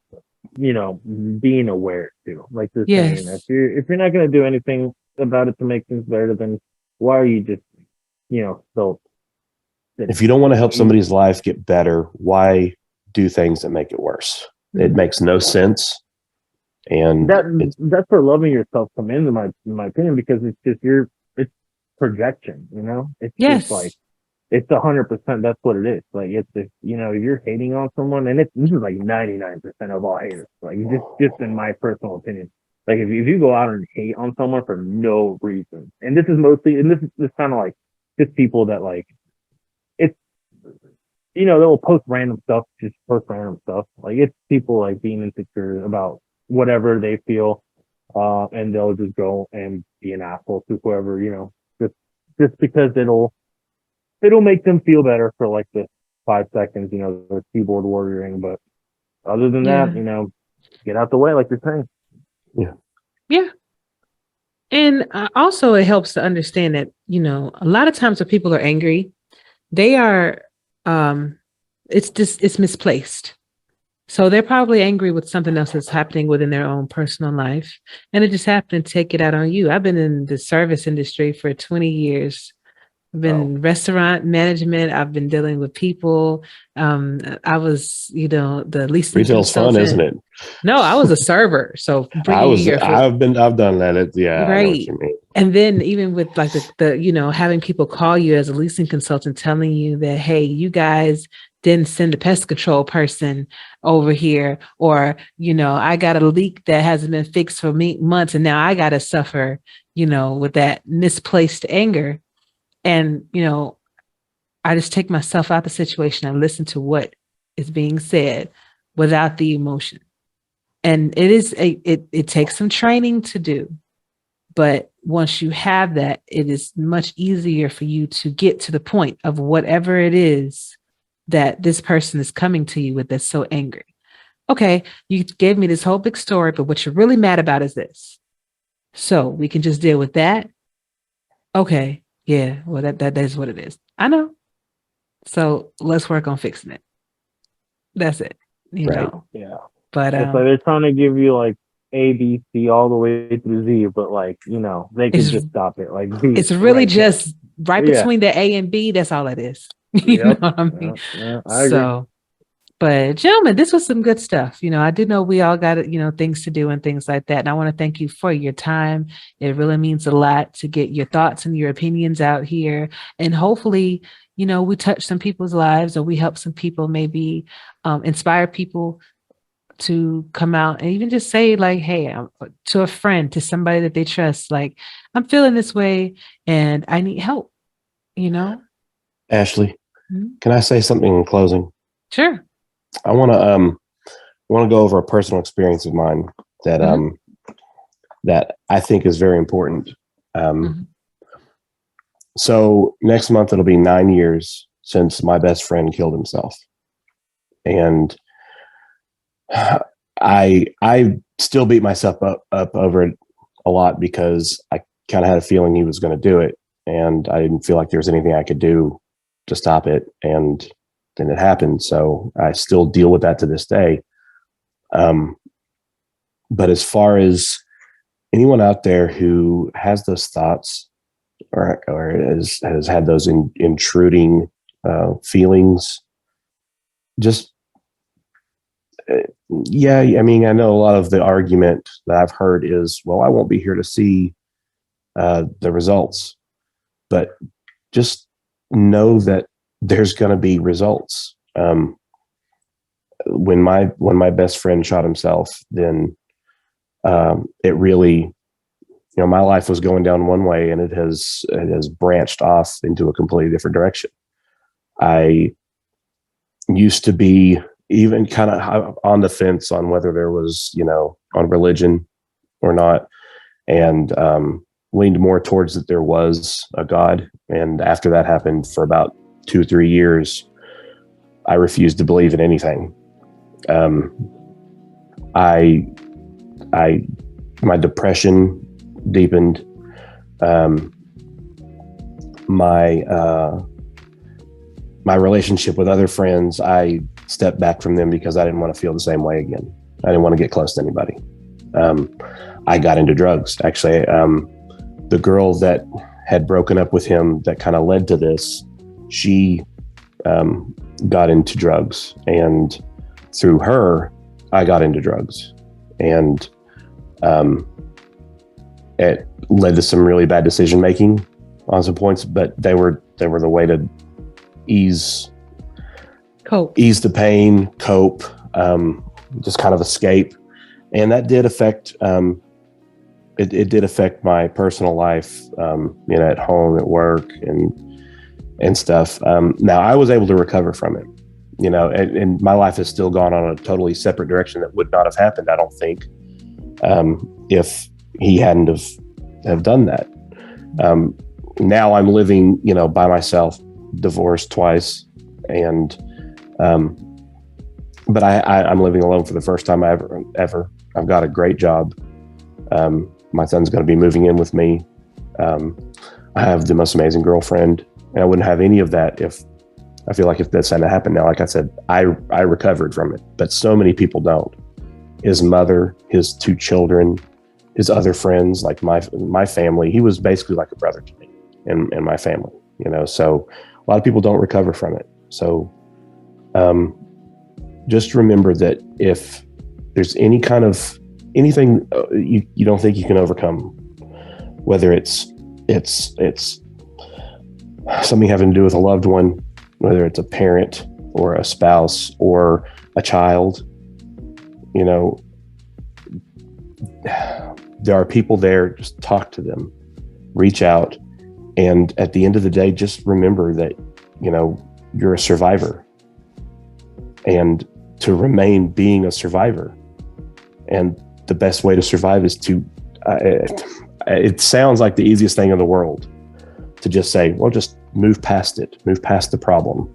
being aware too. Like this yes. saying, if you're not going to do anything about it to make things better, then why are you just, still sitting? If you don't want to help somebody's life get better, why do things that make it worse? Mm-hmm. It makes no sense. And that's where loving yourself come in my opinion, because it's just it's projection, It's just like, it's 100%. That's what it is. Like, it's if you're hating on someone, and this is like 99% of all haters. Like, just in my personal opinion, like if you go out and hate on someone for no reason, and this is kind of like just people that like, it's they'll post random stuff, Like, it's people like being insecure about whatever they feel, and they'll just go and be an asshole to whoever, just because it'll make them feel better for like the 5 seconds, the keyboard warrioring. But other than that, get out the way, like you're saying. Yeah. Yeah. And also, it helps to understand that, a lot of times when people are angry, they are, it's misplaced. So they're probably angry with something else that's happening within their own personal life. And it just happened to take it out on you. I've been in the service industry for 20 years. I've been in restaurant management. I've been dealing with people. I was, the leasing Retail's fun, consultant. isn't it? No, I was a server. So I've done that. I know what right. you mean. And then even with like the having people call you as a leasing consultant, telling you that, hey, you guys didn't send a pest control person over here, or, I got a leak that hasn't been fixed for months, and now I got to suffer, with that misplaced anger. And, I just take myself out the situation and listen to what is being said without the emotion. And it takes some training to do. But once you have that, it is much easier for you to get to the point of whatever it is that this person is coming to you with that's so angry. Okay, you gave me this whole big story, but what you're really mad about is this. So we can just deal with that. Okay, yeah, well, that is what it is. I know. So let's work on fixing it. That's it. You know. Yeah. But it's like they're trying to give you like A, B, C all the way through Z, but like, they can just stop it. Like B. It's really right just right between the A and B. That's all it is. You know what I mean? Yeah, I agree. But gentlemen, this was some good stuff. I do know we all got, things to do and things like that. And I want to thank you for your time. It really means a lot to get your thoughts and your opinions out here. And hopefully, we touch some people's lives, or we help some people, maybe inspire people to come out and even just say like, hey, to a friend, to somebody that they trust, like, I'm feeling this way and I need help, Ashley, can I say something in closing? Sure. I want to go over a personal experience of mine that that I think is very important. So next month it'll be 9 years since my best friend killed himself, and I still beat myself up over it a lot because I kind of had a feeling he was going to do it, and I didn't feel like there was anything I could do to stop it, and then it happened. So I still deal with that to this day. But as far as anyone out there who has those thoughts or has had those intruding feelings, just I mean, I know a lot of the argument that I've heard is, well, I won't be here to see the results, but just know that there's going to be results. When my best friend shot himself, then it really, my life was going down one way, and it has branched off into a completely different direction. I used to be even kind of on the fence on whether there was, on religion or not, and leaned more towards that there was a God. And after that happened for about 2-3 years, I refused to believe in anything. My depression deepened. My relationship with other friends, I stepped back from them because I didn't want to feel the same way again. I didn't want to get close to anybody. I got into drugs. Actually, the girl that had broken up with him that kind of led to this, she got into drugs, and through her, I got into drugs, and it led to some really bad decision making on some points. But they were the way to ease the pain, cope, just kind of escape, and that did affect. It did affect my personal life, at home, at work, and stuff. Now I was able to recover from it, and my life has still gone on a totally separate direction that would not have happened, I don't think, if he hadn't have done that. Now I'm living, by myself, divorced twice, and but I'm living alone for the first time ever. I've got a great job. My son's going to be moving in with me. I have the most amazing girlfriend, and I wouldn't have any of that if I feel like if that's going to happen now. Like I said, I recovered from it, but so many people don't. His mother, his 2 children, his other friends, like my family, he was basically like a brother to me and my family, you know, so a lot of people don't recover from it. So just remember that if there's any kind of anything you don't think you can overcome, whether it's something having to do with a loved one, whether it's a parent or a spouse or a child, you know, there are people there. Just talk to them, reach out. And at the end of the day, just remember that, you know, you're a survivor, and to remain being a survivor. And the best way to survive is to, it sounds like the easiest thing in the world to just say, well, just move past it, move past the problem.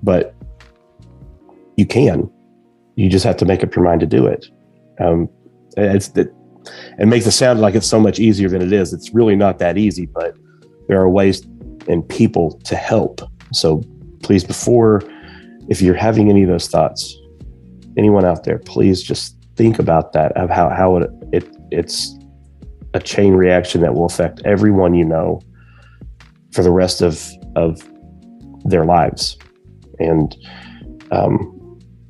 But you just have to make up your mind to do it. It makes it sound like it's so much easier than it is. It's really not that easy, but there are ways and people to help. So please, if you're having any of those thoughts, anyone out there, please just think about that, of how it's a chain reaction that will affect everyone you know for the rest of their lives. And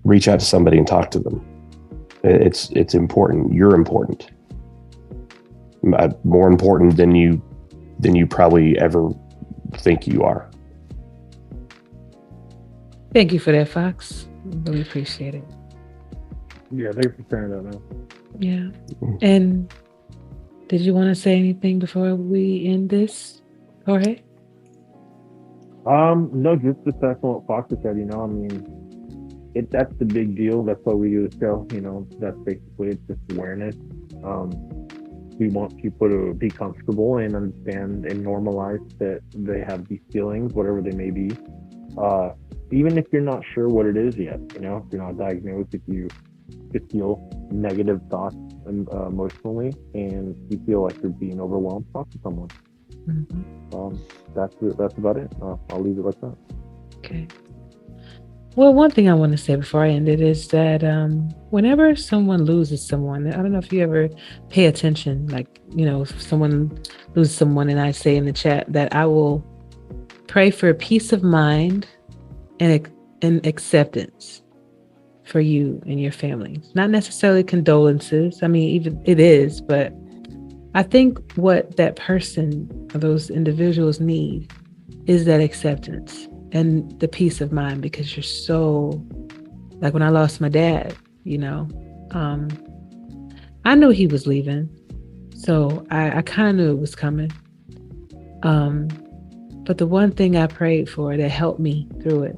reach out to somebody and talk to them. It's important. You're important. More important than you probably ever think you are. Thank you for that, Fox. Really appreciate it. Yeah, thanks for sharing that, man. Yeah. And did you want to say anything before we end this, Jorge? No, just to second what Fox said, you know, I mean, that's the big deal. That's why we do the show, you know, that's basically it's just awareness. We want people to be comfortable and understand and normalize that they have these feelings, whatever they may be. Even if you're not sure what it is yet, you know, if you're not diagnosed, if you just feel negative thoughts emotionally and you feel like you're being overwhelmed, talk to someone. Mm-hmm. That's about it. I'll leave it like that. Okay. Well, one thing I want to say before I end it is that whenever someone loses someone, I don't know if you ever pay attention, like, you know, if someone loses someone and I say in the chat that I will pray for peace of mind and acceptance for you and your family. Not necessarily condolences. I mean, even it is, but I think what that person or those individuals need is that acceptance and the peace of mind, because you're so, like when I lost my dad, you know, I knew he was leaving. So I kind of knew it was coming. But the one thing I prayed for that helped me through it,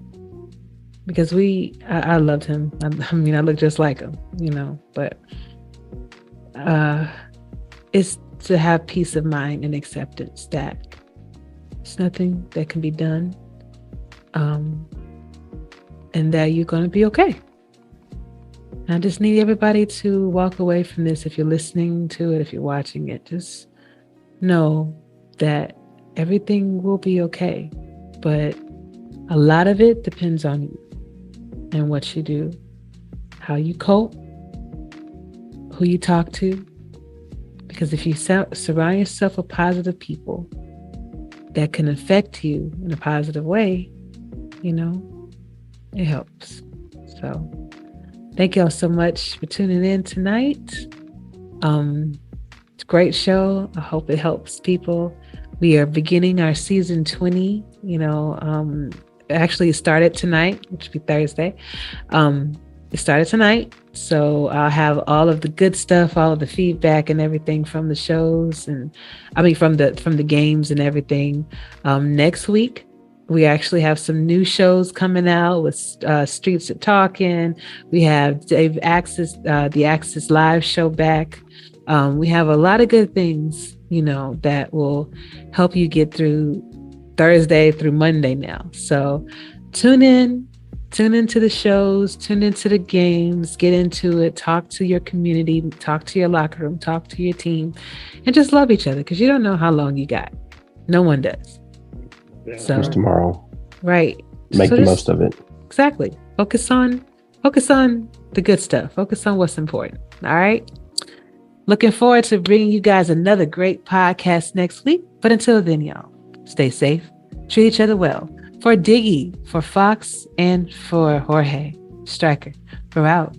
because I loved him. I mean, I look just like him, you know, but it's to have peace of mind and acceptance that it's nothing that can be done, and that you're going to be okay. I just need everybody to walk away from this. If you're listening to it, if you're watching it, just know that everything will be okay. But a lot of it depends on you and what you do, how you cope, who you talk to. Because if you surround yourself with positive people that can affect you in a positive way, you know, it helps. So thank y'all so much for tuning in tonight. It's a great show. I hope it helps people. We are beginning our season 20, you know, actually it started tonight, which will be Thursday. It started tonight. So I'll have all of the good stuff, all of the feedback and everything from the shows, and I mean from the games and everything. Next week, we actually have some new shows coming out with Streets of Talking. We have the Axis Live show back. We have a lot of good things, you know, that will help you get through Thursday through Monday now. So tune in Tune into the shows, tune into the games, get into it, talk to your community, talk to your locker room, talk to your team, and just love each other because you don't know how long you got. No one does. So Here's tomorrow. Right. Make So the just- most of it. Exactly. Focus on the good stuff. Focus on what's important. All right. Looking forward to bringing you guys another great podcast next week. But until then, y'all, stay safe, treat each other well. For Diggy, for Fox, and for Jorge, Striker, we're out.